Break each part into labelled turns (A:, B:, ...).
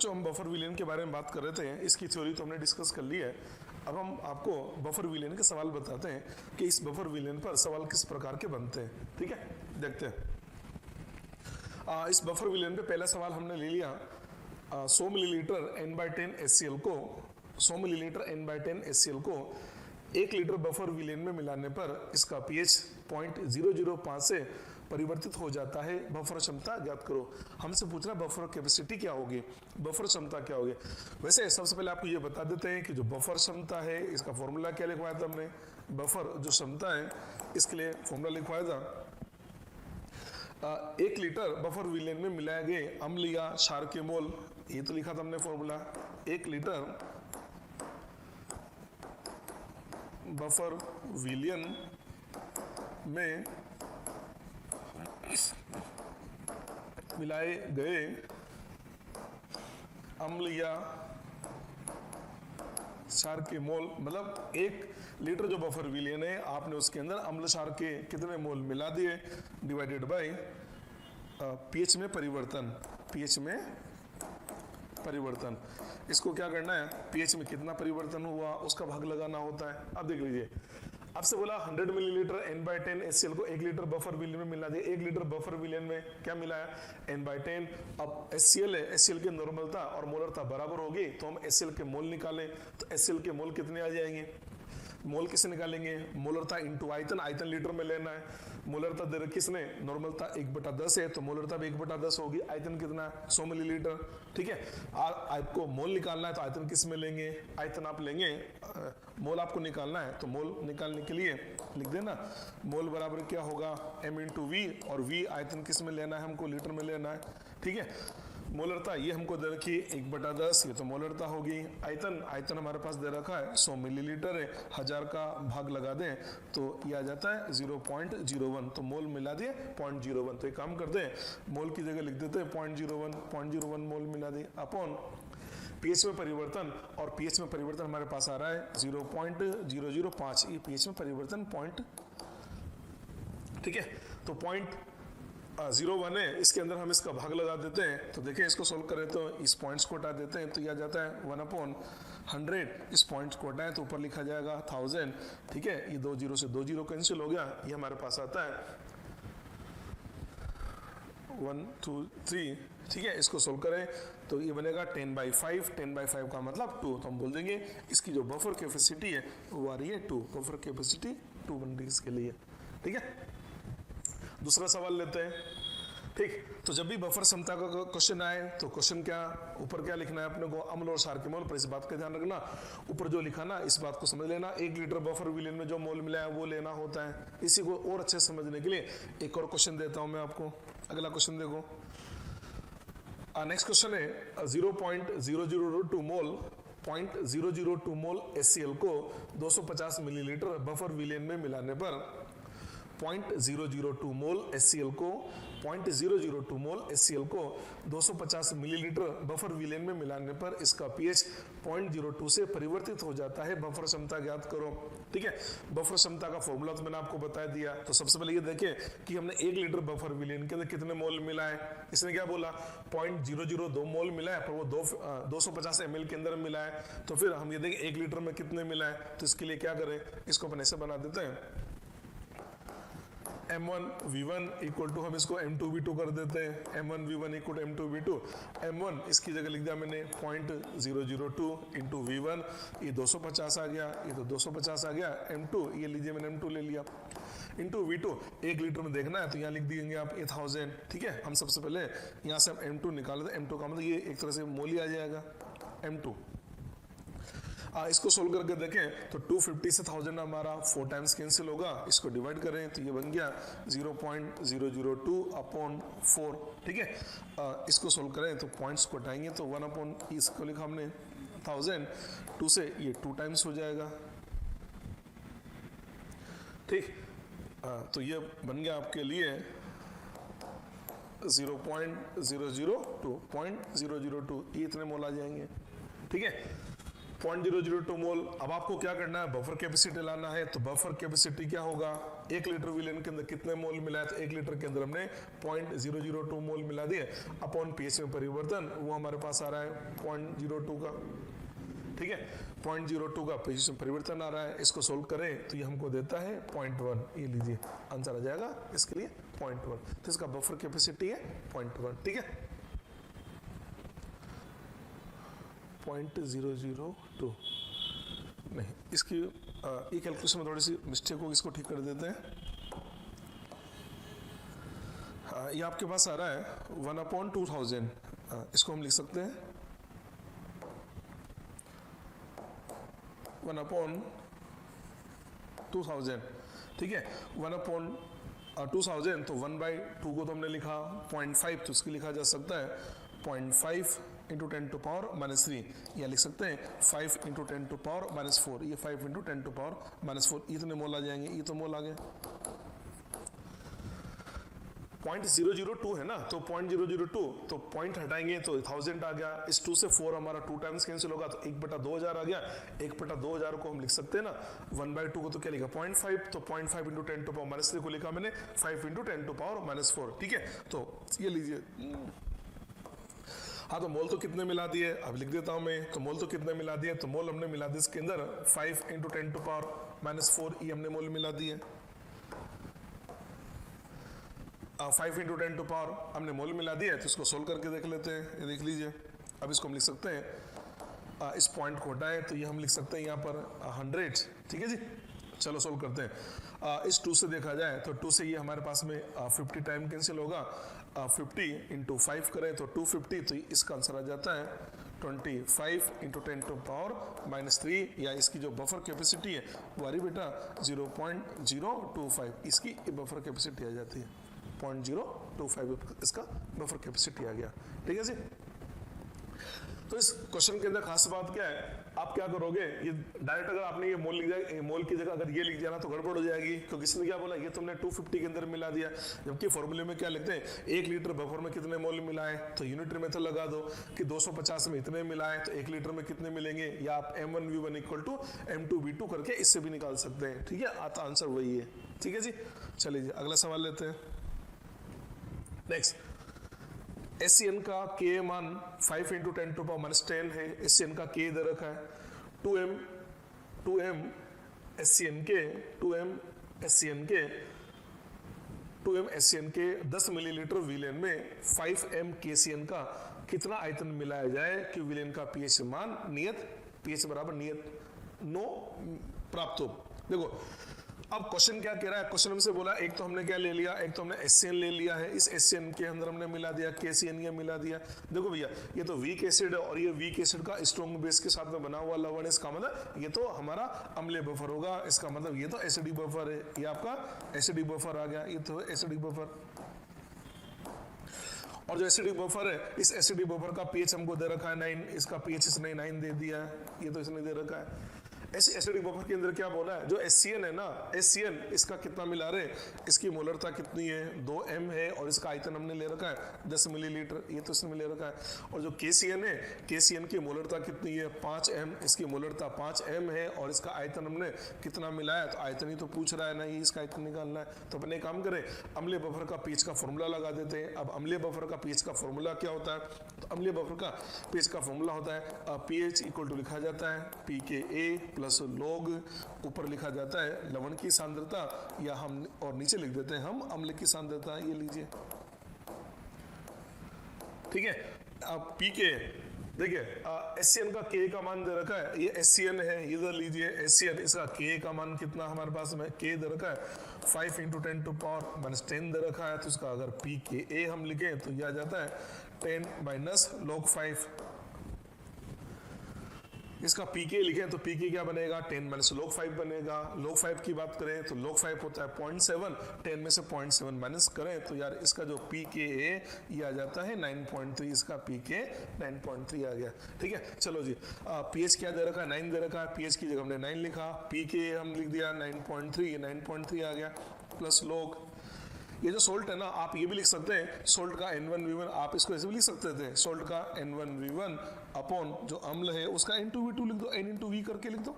A: बच्चों हम buffer villain के बारे में बात कर रहे थे, इसकी थ्योरी तो हमने डिस्कस कर ली है। अब हम आपको बफर विलेन के सवाल बताते हैं कि इस बफर विलेन पर सवाल किस प्रकार के बनते हैं। ठीक है, देखते हैं। इस बफर विलेन पे पहला सवाल हमने ले लिया 100 मिलीलीटर N/10 HCl को 100 मिलीलीटर N/10 HCl को 1 लीटर बफर विलेन में मिलाने पर इसका pH 0.005 से परिवर्तित हो जाता है। बफर क्षमता ज्ञात करो। हमसे पूछना बफर कैपेसिटी क्या होगी, बफर क्षमता क्या होगी। वैसे सबसे पहले आपको ये बता देते हैं कि जो बफर क्षमता है इसका फॉर्मूला क्या लिखवाया था हमने। बफर जो क्षमता है इसके लिए फॉर्मूला लिखवाया था 1 लीटर बफर विलेन में मिलाए गए अम्ल या क्षार के मोल, ये तो लिखा था हमने फॉर्मूला। 1 लीटर बफर विलेन में मिलाए गए अम्ल या क्षार के मोल, मतलब 1 लीटर जो बफर विलेन है आपने उसके अंदर अम्ल क्षार के कितने मोल मिला दिए, डिवाइडेड बाय पीएच में परिवर्तन। पीएच में परिवर्तन, इसको क्या करना है, पीएच में कितना परिवर्तन हुआ उसका भाग लगाना होता है। अब देख लीजिए, आपसे बोला 100 मिलीलीटर N/10 HCl को 1 लीटर बफर विलेन में मिला दिया। 1 लीटर बफर विलेन में क्या मिलाया, N/10। अब HCl है, HCl की नॉर्मलता और मोलरता बराबर होगी तो हम HCl के मोल निकालें तो HCl के मोल कितने आ जाएंगे। मोल किसे निकालेंगे, मोलरता इंटू आयतन, आयतन लीटर में लेना है। मोलरता दे रखी किसने, नॉर्मलता 1/10 है तो मोलरता भी 1/10 होगी। आयतन कितना, 100 मिलीलीटर। ठीक है, आपको मोल निकालना है तो आयतन किस में लेंगे, आयतन आप लेंगे, मोल आपको निकालना है तो मोल निकालने के लिए लिख देना मोल बराबर क्या होगा M/V, और V आयतन किस में लेना है, हमको लीटर में लेना है। ठीक है, मोलरता ये हमको दे रखी 1/10, ये तो मोलरता होगी। आयतन, आयतन हमारे पास दे रखा है 100 मिलीलीटर है, 1000 का भाग लगा दें तो ये आ जाता है 0.01, तो मोल मिला दिए 0.01। तो एक काम करते हैं, मोल की जगह लिख देते हैं 0.01 मोल मिला दिए अपॉन पीएच में परिवर्तन, और पीएच में परिवर्तन हमारे पास आ रहा है 0.005। ये पीएच में परिवर्तन पॉइंट, ठीक है, तो 0.01 है, इसके अंदर हम इसका भाग लगा देते हैं। तो देखिए इसको सोल्व करें तो इस पॉइंट्स को हटा देते हैं तो यह आ जाता है 1/100। इस पॉइंट्स को हटाएं तो ऊपर लिखा जाएगा 1000। ठीक है, ये 2 0 से 2 0 कैंसिल हो गया, ये हमारे पास आता है 1 2 3। ठीक है, इसको सोल्व करें तो ये बनेगा 10/5। 10/5 का मतलब 2, तो हम बोल देंगे इसकी जो बफर कैपेसिटी है वो आ रही है 2। बफर कैपेसिटी 2 बन रही है इसके लिए। ठीक है, दूसरा सवाल लेते हैं। ठीक, तो जब भी बफर क्षमता का क्वेश्चन आए तो क्वेश्चन क्या, ऊपर क्या लिखना है अपने को, अम्ल और क्षार के मोल। पर इस बात का ध्यान रखना, ऊपर जो लिखा ना इस बात को समझ लेना, 1 लीटर बफर विलेन में जो मोल मिला है वो लेना होता है। इसी को और अच्छे से समझने के लिए एक और क्वेश्चन देता हूं मैं आपको। अगला क्वेश्चन देखो, नेक्स्ट क्वेश्चन है 0.002 मोल 0.002 मोल HCl को 250 मिलीलीटर बफर विलेन में मिलाने पर 0.002 मोल HCl को 0.002 मोल HCl को 250 मिलीलीटर बफर विलेन में मिलाने पर इसका pH 0.02 से परिवर्तित हो जाता है। बफर क्षमता ज्ञात करो। ठीक है, बफर क्षमता का फॉर्मूला तो मैंने आपको बता दिया। तो सबसे पहले ये देखें कि हमने 1 लीटर बफर विलेन के अंदर कितने मोल मिला है। इसने क्या बोला 0.002 मोल मिला है, पर वो 250 ml के अंदर मिला है। तो फिर हम ये देखें 1 लीटर में कितने मिला है, तो इसके लिए क्या करें, इसको अपन ऐसे बना देते हैं M1V1 इक्वल टू, हम इसको M2V2 कर देते हैं। M1V1 equal to M2V2। M1 इसकी जगह लिख दिया मैंने 0.002 इंटू V1, ये 250 आ गया, ये तो 250 आ गया। M2 ये लीजिए मैंने M2 ले लिया, इंटू V2 1 लीटर में देखना है तो यहाँ लिख देंगे आप 1000। ठीक है, हम सबसे पहले यहाँ से हम M2 निकाले थे। M2 का मतलब ये एक तरह से मोल ही आ जाएगा M2। इसको सोल्व करके देखें तो 250 से 1000 हमारा 4 टाइम्स कैंसिल होगा। इसको डिवाइड करें तो ये बन गया 0.002 अपॉन 4। ठीक है, इसको सोल्व करें तो पॉइंट्स को हटाएंगे तो 1 अपॉन इसको लिखा हमने 1000, 2 से ये 2 टाइम्स हो जाएगा। ठीक, तो ये बन गया आपके लिए 0.002 ये इतने मोल आ जाएंगे। ठीक है, 0.002 मोल। अब आपको क्या करना है, बफर कैपेसिटी लाना है। तो बफर कैपेसिटी क्या होगा, 1 लीटर विलेन के अंदर कितने मोल मिला है, तो 1 लीटर के अंदर हमने 0.002 मोल मिला दिए अपॉन पीएच में परिवर्तन, वो हमारे पास आ रहा है 0.02 का, ठीक है, 0.02 का पीएच में परिवर्तन आ रहा है। इसको सोल्व करें तो ये हमको देता है 0.1, ये लीजिए आंसर आ जाएगा इसके लिए 0.1। तो इसका बफर कैपेसिटी है 0.1, ठीक है, 0.002 नहीं, इसकी ये कैलकुलेशन में थोड़ी सी मिस्टेक होगी, इसको ठीक कर देते हैं। ये आपके पास आ रहा है 1/2000, इसको हम लिख सकते हैं 1/2000, ठीक है, 1/2000, तो 1/2 को तो हमने लिखा 0.5, तो इसकी लिखा जा सकता है 0.5 इंटू 10 टू पावर -3, या लिख सकते हैं 5 इंटू 10 टू पावर -4, ये 5 इंटू 10 टू पावर -4, इतने मोल आ जाएंगे, ये तो मोल आ गए। 0.002 है ना, तो 0.002, तो पॉइंट हटाएंगे तो 1000 आ गया, इस 2 से 4 हमारा 2 टाइम्स कैंसिल होगा, तो 1/2000 आ गया। 1/2000 को हम लिख सकते हैं ना, 1/2 को तो क्या लिखा 0.5, तो 0.5 इंटू 10 टू पावर -3 को लिखा मैंने 5 इंटू 10 टू पावर -4, ठीक है। तो ये लीजिए, हाँ, तो मोल तो कितने मिला दिए, अब लिख देता हूं मैं, तो मोल तो कितने मिला दिए, तो मोल हमने मिला दिए इसके अंदर 5 इंटू 10 टू पावर -4, ये हमने मोल मिला दिए, 5 इंटू 10 टू पावर हमने मोल मिला दिया। तो इसको सोल्व करके देख लेते हैं, ये देख लीजिए। अब इसको हम लिख सकते हैं, इस पॉइंट को हटाएं तो ये हम लिख सकते हैं यहाँ पर 100, ठीक है जी। चलो सोल्व करते हैं। इस 2 से देखा जाए तो 2 से ये हमारे पास में 50 टाइम कैंसिल होगा, 50 इंटू 5 करें तो 250, तो इसका आंसर आ जाता है 25 इंटू 10 टू पावर -3, या इसकी जो बफर कैपेसिटी है वो आ रही बेटा 0.025, इसकी बफर कैपेसिटी आ जाती है 0.025, इसका बफर कैपेसिटी आ गया, ठीक है जी। तो इस क्वेश्चन के अंदर खास बात क्या है, आप क्या करोगे, ये डायरेक्ट अगर आपने ये मोल लिख दिया, मोल की जगह अगर ये लिख दिया ना तो गड़बड़ हो जाएगी, क्योंकि इसने क्या बोला, ये तुमने 250 के अंदर मिला दिया, जबकि फॉर्मूले में क्या लिखते हैं 1 लीटर बफर में कितने मोल मिला है, तो यूनिट मेथड लगा दो कि 250 में इतने मिला है, तो 1 लीटर में कितने मिलेंगे, या आप M1V1 = M2V2 करके इससे भी निकाल सकते हैं, ठीक है, आता आंसर वही है, ठीक है जी। चलिए अगला सवाल लेते हैं। नेक्स्ट, SCN का K मान 5 इंटू 10 टू पावर -10 है, SCN का K दे रखा है 2m SCN के 10 मिलीलीटर विलेन में 5m KCN का कितना आयतन मिलाया जाए कि विलेन का pH मान नियत pH बराबर नियत 9 प्राप्त हो। देखो अब क्वेश्चन क्या कह रहा है, क्वेश्चन हमसे बोला एक तो हमने क्या ले लिया, एक तो हमने SCN ले लिया है, इस SCN के अंदर हमने मिला दिया KCN, ये मिला दिया। देखो भैया ये तो वीक एसिड है और ये वीक एसिड का स्ट्रॉन्ग बेस के साथ में बना हुआ लवण है, इसका मतलब ये तो हमारा अम्लीय बफर होगा, इसका मतलब ये तो एसिडिक बफर है, ये आपका एसिडिक बफर आ गया, ये तो एसिडिक बफर। और जो एसिडिक बफर है, इस एसिडिक बफर का pH हमको दे रखा है 9, इसका pH इसने 9 दे दिया है, ये तो इसने दे रखा है। ऐसे एसिडिक बफर के अंदर क्या बोला है, जो SCN है ना, SCN इसका कितना मिला रहे, इसकी मोलरता कितनी है 2m है, और इसका आयतन हमने ले रखा है 10 मिलीलीटर, ये तो इसने ले रखा है। और जो KCN है, KCN की मोलरता कितनी है 5m, इसकी मोलरता 5m है, और इसका आयतन हमने कितना मिला है, तो आयतन ही तो पूछ रहा है ना, ये इसका आयतन निकालना है। तो अपने काम करें, अम्लीय बफर का pH का फॉर्मूला लगा देते हैं। अब अम्लीय बफर का pH का फॉर्मूला क्या होता है, तो अम्लीय बफर का pH का फॉर्मूला होता है pH = लिखा जाता है pKa प्लस log, ऊपर लिखा जाता है लवण की सांद्रता, या हम और नीचे लिख देते हैं हम अम्ल की सांद्रता, ये लीजिए, ठीक है। अब pK देखिए SCN का K का मान दे रखा है, ये SCN है, इधर लीजिए SCN, इसका K का मान कितना हमारे पास में K दे रखा है 5 इंटू 10 टू पावर -10 दे रखा है, तो इसका अगर pKa हम लिखें तो यह आ जाता है 10 - log 5। इसका pK लिखें तो pK क्या बनेगा 10 - log 5 बनेगा। log 5 की बात करें तो log 5 होता है 0.7, 10 में से 0.7 माइनस करें तो यार इसका जो pKa ये आ जाता है 9.3, इसका pK 9.3 आ गया, ठीक है। चलो जी pH क्या दे रखा है 9 दे रखा है, pH की जगह हमने 9 लिखा, pK हम लिख दिया 9.3, 9.3 आ गया, प्लस log ये जो सोल्ट है ना, आप ये भी लिख सकते हैं सोल्ट का N1V1, आप इसको ऐसे भी लिख सकते थे, सोल्ट का N1V1 अपॉन जो अम्ल है उसका N2V2 लिख दो, N इंटू V करके लिख दो,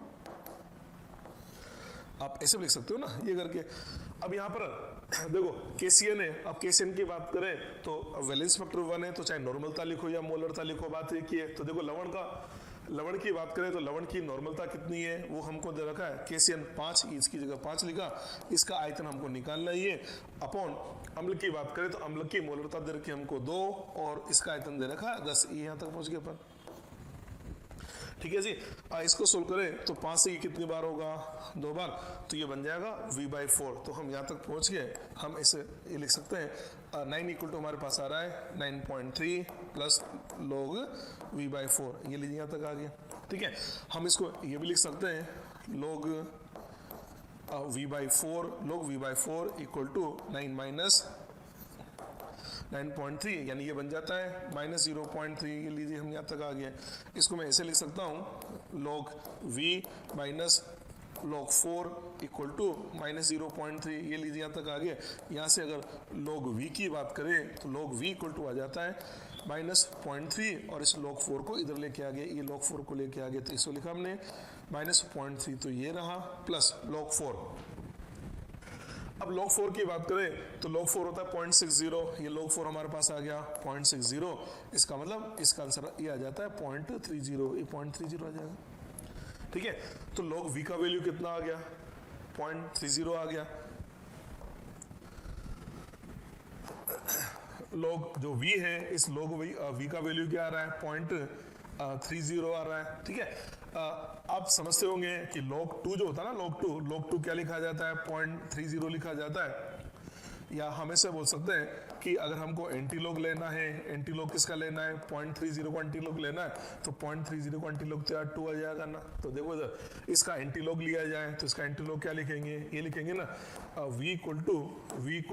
A: आप ऐसे भी लिख सकते हो ना ये करके। अब यहाँ पर देखो KCN है, अब KCN की बात करें तो वैलेंस फैक्टर 1 है, तो चाहे नॉर्मलता लिखो या मोलरता लिखो, बात एक ही है। तो देखो लवण की बात करें तो लवण की नॉर्मलता कितनी है वो हमको दे रखा है, KCN 5, इसकी जगह 5 लिखा, इसका आयतन हमको निकालना ही है, अपॉन अम्ल की बात करें तो अम्ल की मोलरता दे रखी हमको 2 और इसका आयतन दे रखा है 10, ये यहाँ तक पहुँच गए अपन। ठीक है जी, इसको सोल्व करें तो 5 से ये कितनी बार होगा, 2 बार, तो ये बन जाएगा V/4। तो हम यहाँ तक पहुँच गए, हम इसे ये लिख सकते हैं 9 इक्वल टू हमारे पास आ रहा है 9.3 प्लस log V/4, ये लीजिए यहाँ तक आ गया। ठीक है, हम इसको ये भी लिख सकते हैं log V/4 equal to 9 minus 9.3, यानी ये बन जाता है -0.3, ये लीजिए हम यहाँ तक आ गए। इसको मैं ऐसे लिख सकता हूँ log V minus log 4 equal to -0.3, ये लीजिए यहाँ तक आ गए। यहाँ से अगर log V की बात करें तो log V इक्वल टू आ जाता है -0.3 और इस log 4 को इधर लेके आ गए, ये log 4 को लेके आ गए, तो इसको लिखा हमने -0.3, तो ये रहा प्लस log 4। अब log 4 की बात करें तो log 4 होता है 0.60, ये log 4 हमारे पास आ गया 0.60, इसका मतलब इसका आंसर ये आ जाता है 0.30, ये 0.30 आ जाएगा। ठीक है, तो log V का वैल्यू कितना आ गया, 0.30 आ गया। log जो V है, इस log V का वैल्यू क्या आ रहा है, 0.30 आ रहा है। ठीक है, आप समझते होंगे कि log 2 जो होता है ना, log 2 क्या लिखा जाता है, 0.30 लिखा जाता है, या हम ऐसे बोल सकते हैं कि अगर हमको एंटीलॉग लेना है, एंटीलॉग किसका लेना है, 0.30 को एंटीलॉग लेना है, तो 0.30 को एंटीलॉग तो यार 2 आ जाएगा ना। तो देखो इधर इसका एंटीलॉग लिया जाए तो इसका एंटीलॉग क्या लिखेंगे, ये लिखेंगे ना V equal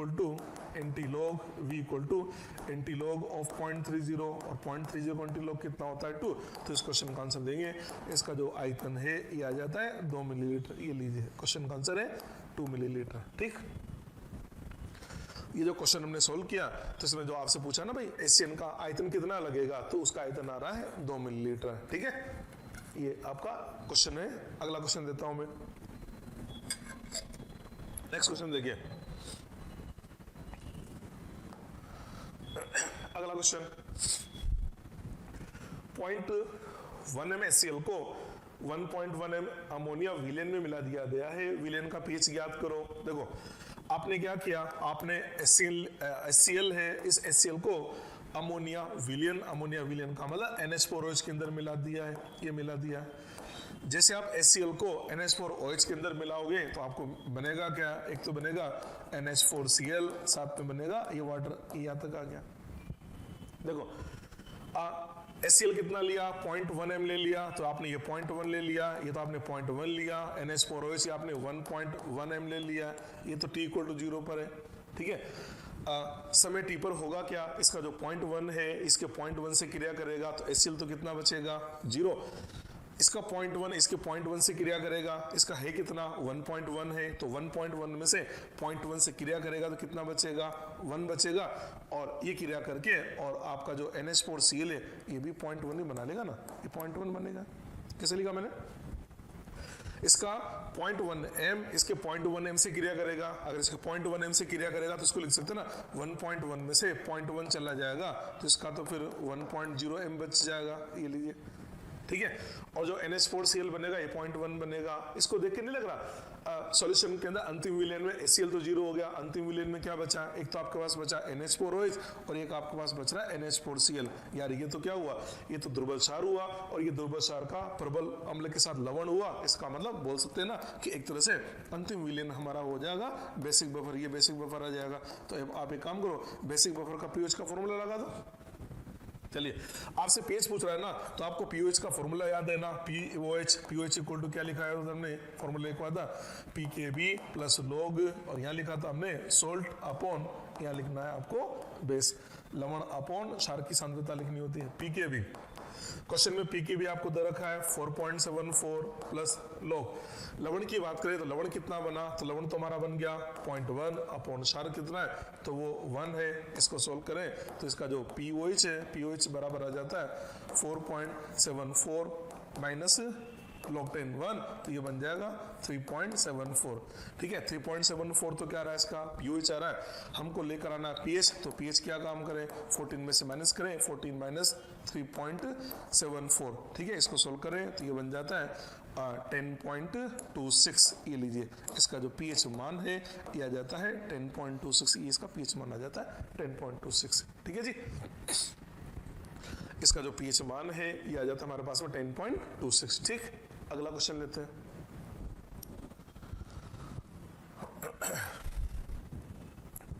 A: to antilog of 0.30, और 0.30 को एंटीलॉग कितना होता है 2, तो इस क्वेश्चन का आंसर देंगे, इसका जो आयतन है ये आ जाता है 2 मिलीलीटर, ये लीजिए क्वेश्चन का आंसर है 2 मिलीलीटर। ठीक, ये जो क्वेश्चन हमने सोल्व किया तो इसमें जो आपसे पूछा ना भाई HCN का आयतन कितना लगेगा, तो उसका आयतन आ रहा है 2 मिलीलीटर। ठीक है, ये आपका क्वेश्चन है। अगला क्वेश्चन देता हूं मैं, नेक्स्ट क्वेश्चन देखिए। अगला क्वेश्चन, 0.1 HCl को 1.1 अमोनिया विलेन में मिला दिया गया है, विलेन का pH ज्ञात करो। देखो आपने क्या किया, आपने HCl है, इस HCl को अमोनिया विलियन का मतलब NH4OH के अंदर मिला दिया है, ये मिला दिया है। जैसे आप HCl को NH4OH के अंदर मिलाओगे तो आपको बनेगा क्या, एक तो बनेगा NH4Cl, साथ में बनेगा ये वाटर, ये यहाँ तक आ गया। देखो HCl कितना लिया, 0.1 m ले लिया, तो आपने ये 0.1 ले लिया, ये तो आपने 0.1 लिया, NH4OH आपने 1.1 m ले लिया, ये तो t इक्वल टू 0 पर है। ठीक है, समय t पर होगा क्या, इसका जो 0.1 है इसके 0.1 से क्रिया करेगा तो HCl तो कितना बचेगा 0, इसका 0.1 इसके 0.1 से क्रिया करेगा, इसका है कितना 1.1 है, तो 1.1 में से 0.1 से क्रिया करेगा तो कितना बचेगा 1 बचेगा, और ये क्रिया करके और आपका जो NH4Cl है ये भी 0.1 ही बना लेगा ना, ये 0.1 बनेगा। कैसे लिखा मैंने, इसका 0.1 m इसके 0.1 m से क्रिया करेगा, अगर इसके 0.1 m से क्रिया करेगा तो इसको लिख सकते हैं ना 1.1 में से 0.1 चला जाएगा तो इसका तो फिर 1.0 m बच जाएगा, ये लीजिए। ठीक है, और जो NH4Cl बनेगा ये 0.1 बनेगा। इसको देख के नहीं लग रहा सॉल्यूशन के अंदर अंतिम विलेन में HCl तो 0 हो गया, अंतिम विलेन में क्या बचा, एक तो आपके पास बचा NH4OH और एक आपके पास बच रहा है NH4Cl। यार ये तो क्या हुआ, ये तो दुर्बल क्षार हुआ और ये दुर्बल क्षार का प्रबल अम्ल के साथ लवण हुआ। इसका मतलब बोल सकते हैं ना कि एक तरह से अंतिम विलेन हमारा हो जाएगा बेसिक बफर, ये बेसिक बफर आ जाएगा। तो आप एक काम करो, बेसिक बफर का pH का फॉर्मूला लगा दो। चलिए आपसे pH पूछ रहा है ना, तो आपको pH का फॉर्मूला याद है ना, pOH इक्वल टू क्या लिखा है हमने, फॉर्मूला लिखा था pKb प्लस log, और यहाँ लिखा था हमने सोल्ट अपॉन, यहाँ लिखना है आपको बेस, लवण अपॉन क्षार की सांद्रता लिखनी होती है pKb। क्वेश्चन में पीके भी आपको दे रखा है 4.74 प्लस लॉग। लवण की बात करें तो लवण कितना बना, तो लवण तो हमारा बन गया 0.1 अपॉन क्षार कितना है, तो वो 1 है। इसको सोल्व करें तो इसका जो पीओएच है, पीओएच बराबर आ जाता है 4.74 माइनस log 10 1, तो ये बन जाएगा 3.74। ठीक है, 3.74 तो क्या आ रहा है, इसका पीओएच आ रहा है। हमको लेकर आना पीएच, तो पीएच क्या काम करें, 14 में से माइनस करें, 14 माइनस 3.74। ठीक है, इसको सोल्व करें तो ये बन जाता है 10.26। ये लीजिए, इसका जो पीएच मान है ये आ जाता है 10.26। ये इसका पीएच मान आ जाता है 10.26। ठीक है जी, इसका जो पीएच मान है ये आ जाता है हमारे पास में 10.26। ठीक, अगला क्वेश्चन लेते हैं।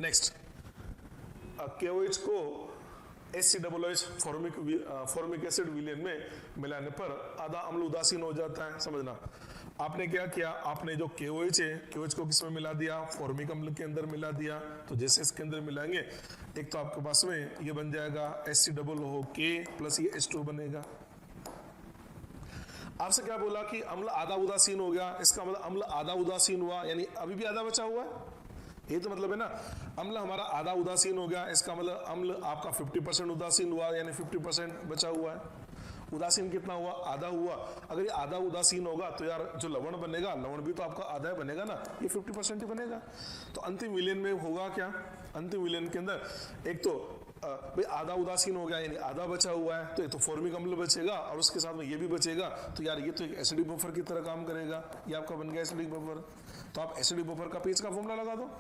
A: नेक्स्ट, KOH को HCOOH फॉर्मिक एसिड विलयन में मिलाने पर आधा अम्ल उदासीन हो जाता है। समझना, आपने क्या किया, आपने जो KOH है, KOH को किस में मिला दिया, फॉर्मिक अम्ल के अंदर मिला दिया। तो जैसे इसके अंदर मिलाएंगे, एक तो आपके पास में ये बन जाएगा HCOOH प्लस ये H2 बनेगा। आपसे क्या बोला कि अम्ल आधा उदासीन हो गया, इसका मतलब अम्ल आधा उदासीन हुआ, यानी अभी भी आधा बचा हुआ है। ये तो मतलब है ना, अम्ल हमारा आधा उदासीन हो गया, इसका मतलब अम्ल आपका 50% उदासीन हुआ, यानी 50% बचा हुआ है। उदासीन कितना हुआ, आधा हुआ। अगर ये आधा उदासीन होगा तो यार जो लवण बनेगा, लवण भी तो आपका आधा बनेगा ना, ये 50% ही बनेगा। तो अंतिम विलयन में होगा क्या, अंतिम विलयन के अंदर एक तो भाई आधा उदासीन हो गया, यानी आधा बचा हुआ है, तो ये तो फॉर्मिक अम्ल बचेगा और उसके साथ में ये भी बचेगा। तो यार ये तो एक एसिडिक बफर की तरह काम करेगा, ये आपका बन गया एसिडिक बफर। तो आप एसिडिक बफर का पीएच का फॉर्मूला लगा दो।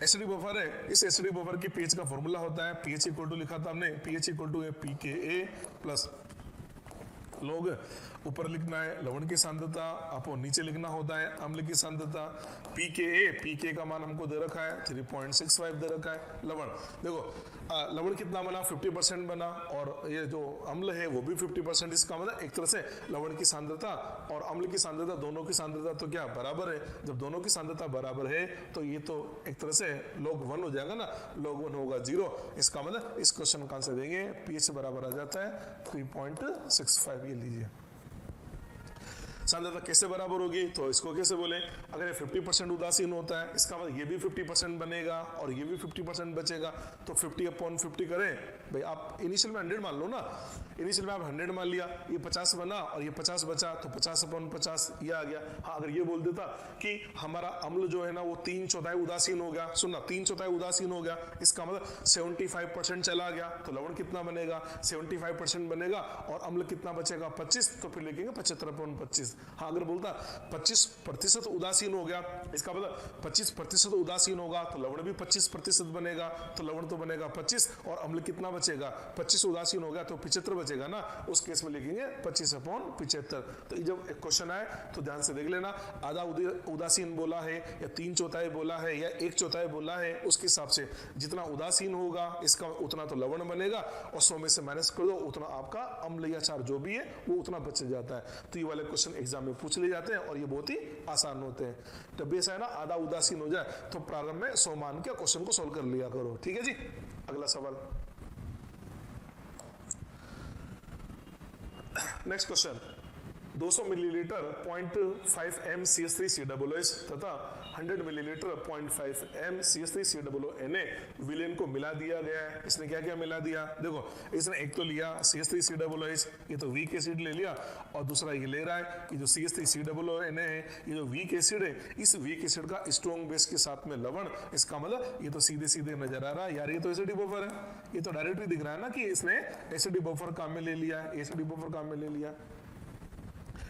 A: एसिडिक बफर है, इस एसिडिक बफर की पीएच का फॉर्मूला होता है पीएच इक्वल टू, लिखा था हमने pH equal to pKa plus log, ऊपर लिखना है लवण की सांद्रता, आपको नीचे लिखना होता है अम्ल की सांद्रता। पीके का मान हमको दे रखा है 3.65 दे रखा है। लवण देखो, लवण कितना बना, 50% बना, और ये जो अम्ल है वो भी 50%। इसका मतलब एक तरह से लवण की सांद्रता और अम्ल की सांद्रता, दोनों की सांद्रता तो क्या बराबर है। जब दोनों की सांद्रता बराबर है तो ये तो एक तरह से log 1 हो जाएगा ना, log 1 होगा 0। इसका मतलब इस क्वेश्चन का आंसर देंगे पीएच बराबर आ जाता है 3.65। ये लीजिए, सांद्रता कैसे बराबर होगी, तो इसको कैसे बोले, अगर ये 50% उदासीन होता है, इसका मतलब ये भी 50% बनेगा और ये भी 50% बचेगा। तो 50/50 करें भाई, आप इनिशियल में 100 मान लो ना, इनिशियल में आप 100 मान लिया, ये 50 बना और ये 50 बचा, तो 50/50 ये आ गया। हाँ, अगर ये बोल देता कि हमारा अम्ल जो है ना वो 3/4 उदासीन हो गया, सुनना 3/4 उदासीन हो गया, इसका मतलब 75% चला गया, तो लवण कितना बनेगा, 75% बनेगा और अम्ल कितना बचेगा 25, तो फिर लिखेंगे 75/25। हाँ, अगर बोलता 25% उदासीन हो गया, इसका मतलब 25% उदासीन होगा तो लवण भी 25% बनेगा, तो लवण तो बनेगा 25 और अम्ल कितना बचेगा 25 उदासीन हो गया तो 75 बचेगा ना, उस केस में लिखेंगे 25/75। तो जब एक क्वेश्चन आए तो ध्यान से देख लेना, आधा उदासीन बोला है या 3/4 बोला है या 1/4 बोला है, उसके हिसाब से जितना उदासीन होगा इसका उतना तो लवण बनेगा और 100 में से माइनस कर दो, उतना आपका अम्ल या क्षार जो भी है वो उतना बच जाता है। तो ये वाले क्वेश्चन एग्जाम में पूछ ले जाते हैं और ये बहुत ही आसान होते हैं। जब भी ऐसा है ना आधा उदासीन हो जाए तो प्रारंभ में 100 मान के क्वेश्चन को सोल्व कर लिया करो। ठीक है जी, अगला सवाल। Next question, 200 millilitre 0.5 m CH3COOH तथा 100 मिलीलीटर 0.5 m CH3COONA विलयन को मिला दिया गया है। इसने क्या क्या मिला दिया, देखो इसने एक तो लिया CH3COOH, ये तो वीक एसिड ले लिया, और दूसरा ये ले रहा है ये जो CH3COONA है, ये जो वीक एसिड है, इस वीक एसिड का स्ट्रॉन्ग बेस के साथ में लवण। इसका मतलब ये तो सीधे सीधे नजर आ रहा है यार, ये तो एसिडिक बफर है, ये तो डायरेक्टली दिख रहा है ना कि इसने एसिडिक बफर काम में ले लिया, एसिडिक बफर काम में ले लिया।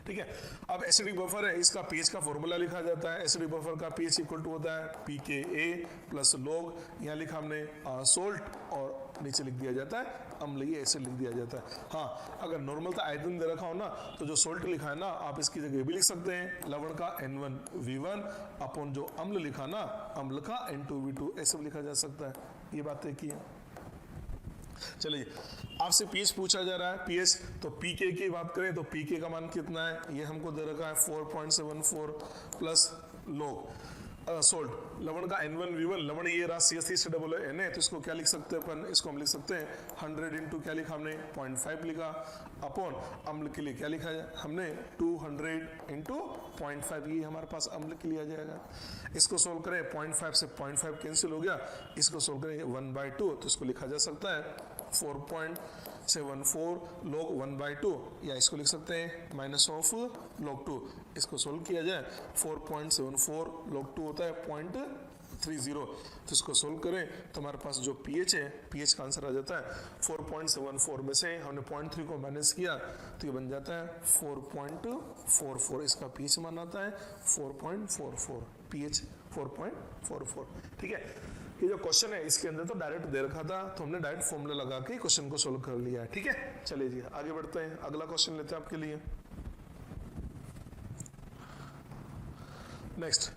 A: ठीक है, अब एसिडिक बफर है, इसका पीएच का फॉर्मूला लिखा जाता है। एसिडिक बफर का पीएच इक्वल टू होता है पीकेए प्लस लॉग, यहाँ लिखा हमने सोल्ट और नीचे लिख दिया जाता है अम्ल, ये ऐसे लिख दिया जाता है। हाँ, अगर नॉर्मल का आयतन दे रखा हो ना तो जो सोल्ट लिखा है ना आप इसकी जगह भी लिख सकते हैं, लवण का N1V1 अपन जो अम्ल लिखा ना अम्ल का N2V2 ऐसे भी लिखा जा सकता है। ये बातें की है। चलिए, आपसे पीएच पूछा जा रहा है, पीएच तो पीके की बात करें तो पीके का मान कितना है, ये हमको दे रखा है 4.74 प्लस लॉग। सोल्ट, लवण का N1V1, लवण ये रहा CH3COONA, तो इसको क्या लिख सकते हैं अपन, इसको हम लिख सकते हैं 100 इंटू क्या लिखा हमने 0.5 लिखा, अपॉन अम्ल के लिए क्या लिखा है हमने 200 इंटू 0.5, ये हमारे पास अम्ल के लिए आ जाएगा। इसको सोल्व करें 0.5 से 0.5 कैंसिल हो गया, इसको सोल्व करें 1/2, तो इसको लिखा जा सकता है 4.74 log 1/2, या इसको लिख सकते हैं माइनस ऑफ log 2। इसको सोल्व किया जाए 4.74 log 2 होता है 0.30, तो इसको सोल्व करें तो हमारे पास जो pH है, pH का आंसर आ जाता है 4.74 में से हमने 0.3 को माइनस किया तो ये बन जाता है 4.44, इसका pH मान आता है 4.44, pH 4.44। ठीक है, ये जो क्वेश्चन है इसके अंदर तो डायरेक्ट दे रखा था, तो हमने डायरेक्ट फॉर्मूला लगा के क्वेश्चन को सोल्व कर लिया है। ठीक है, चलिए जी आगे बढ़ते हैं, अगला क्वेश्चन लेते हैं आपके लिए। नेक्स्ट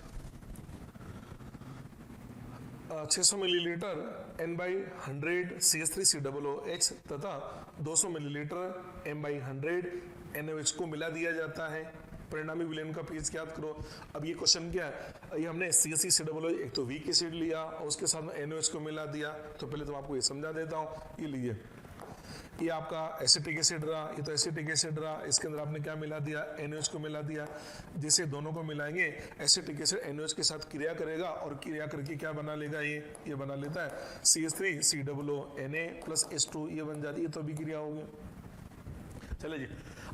A: 600 मिलीलीटर N/100 CH3COOH तथा 200 मिलीलीटर M/100 NaOH को मिला दिया जाता है, परिणामी विलयन का pH ज्ञात करो। अब ये क्वेश्चन क्या है, ये हमने CH3COOH एक तो वीक एसिड लिया और उसके साथ में NaOH को मिला दिया, तो पहले तो आपको ये समझा देता हूँ। ये लीजिए, ये आपका एसिटिक एसिड रहा, ये तो एसिटिक एसिड रहा, इसके अंदर आपने क्या मिला दिया, NaOH को मिला दिया। जैसे दोनों को मिलाएंगे एसिटिक एसिड NaOH के साथ क्रिया करेगा और क्रिया करके क्या बना लेगा, ये बना लेता है CH3COONA प्लस H2, ये बन जाती है, ये तो अभी क्रिया होगी। चलिए जी,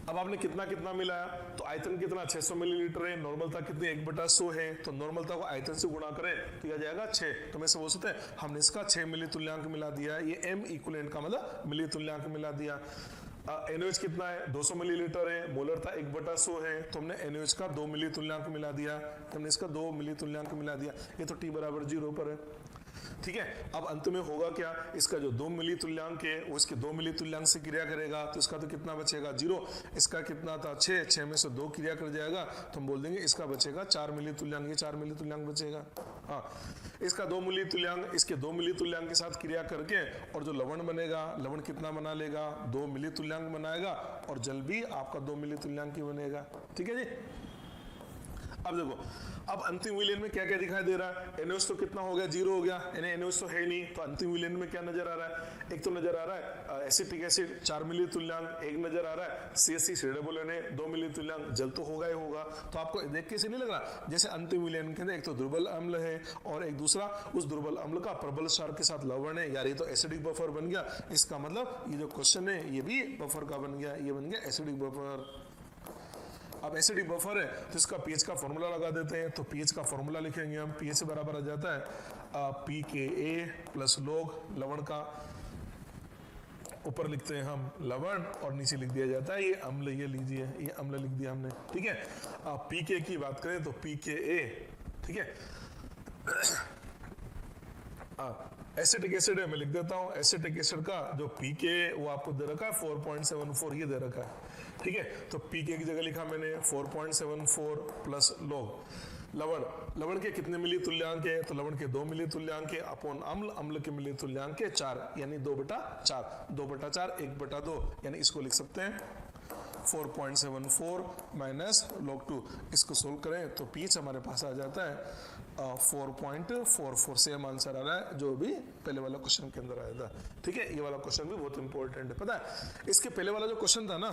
A: अब आपने कितना कितना मिलाया, तो आयतन कितना 600 मिलीलीटर है, नॉर्मलता कितनी 1/100 है, तो नॉर्मलता को आयतन से गुणा करें तो क्या जाएगा 6, तो मैं से बोल सकते हैं हमने इसका 6 मिली तुल्यांक मिला दिया, ये M इक्विवेलेंट का मतलब मिली तुल्यांक मिला दिया। NaOH कितना है 200 मिलीलीटर है, मोलरता 1/100 है, तो हमने NaOH का 2 मिली तुल्यांक मिला दिया, हमने इसका 2 मिली तुल्यांक मिला दिया, ये तो T = 0 पर है। ठीक है, अब अंत में होगा क्या, इसका जो 2 मिली तुल्यांक है वो इसके 2 मिली तुल्यांक से क्रिया करेगा, तो इसका तो कितना बचेगा 0, इसका कितना था 6 में से 2 क्रिया कर जाएगा, तो हम बोल देंगे इसका बचेगा 4 मिली तुल्यांक, ये 4 मिली तुल्यांक बचेगा। हाँ, इसका 2 मिली तुल्यांक इसके 2 मिली तुल्यांक के साथ क्रिया करके और जो लवण बनेगा, लवण कितना बना लेगा 2 मिली तुल्यांक बनाएगा, और जल भी आपका 2 मिली तुल्यांक ही बनेगा। ठीक है जी, अब देखो, अब अंतिम विलयन में क्या क्या दिखाई दे रहा है, NaOH तो कितना हो गया 0 हो गया, NaOH तो है नहीं, तो अंतिम विलयन में क्या नजर आ रहा है, एक तो नजर आ रहा है एसिटिक एसिड 4 मिली तुल्यांक, एक नजर आ रहा है CH3COONA 2 मिली तुल्यांक, जल तो होगा ही होगा। तो आपको देख के से नहीं लग रहा जैसे अंतिम विलयन के अंदर एक तो दुर्बल अम्ल है और एक दूसरा उस दुर्बल अम्ल का प्रबल क्षार के साथ लवण है, यार ये तो एसिडिक बफर बन गया, इसका मतलब ये जो क्वेश्चन है ये भी बफर का बन गया, ये बन गया एसिडिक बफर। अब एसिडिक बफर है तो इसका pH का फॉर्मूला लगा देते हैं, तो pH का फॉर्मूला लिखेंगे हम, pH बराबर आ जाता है pKa प्लस log लवण का, ऊपर लिखते हैं हम लवण और नीचे लिख दिया जाता है ये अम्ल, ये लीजिए ये अम्ल लिख दिया हमने। ठीक है, pK की बात करें तो pKa, ठीक है, एसिटिक एसिड है, मैं लिख देता हूँ एसिटिक एसिड का जो pK वो आपको दे रखा है 4.74, ये दे रखा है। ठीक है, तो pK की जगह लिखा मैंने 4.74 प्लस log लवण, लवण के कितने मिली तुल्यांक है, तो लवण के 2 मिली तुल्यांक है, अपॉन अम्ल, अम्ल के मिली तुल्यांक है 4, यानी 2/4, 2/4 1/2, यानी इसको लिख सकते हैं 4.74 माइनस log 2, इसको सोल्व करें तो pH हमारे पास आ जाता है 4.44, सेम आंसर आ रहा है जो भी पहले वाला क्वेश्चन के अंदर आया था। ठीक है, ये वाला क्वेश्चन भी बहुत इंपॉर्टेंट है, पता है इसके पहले वाला जो क्वेश्चन था ना,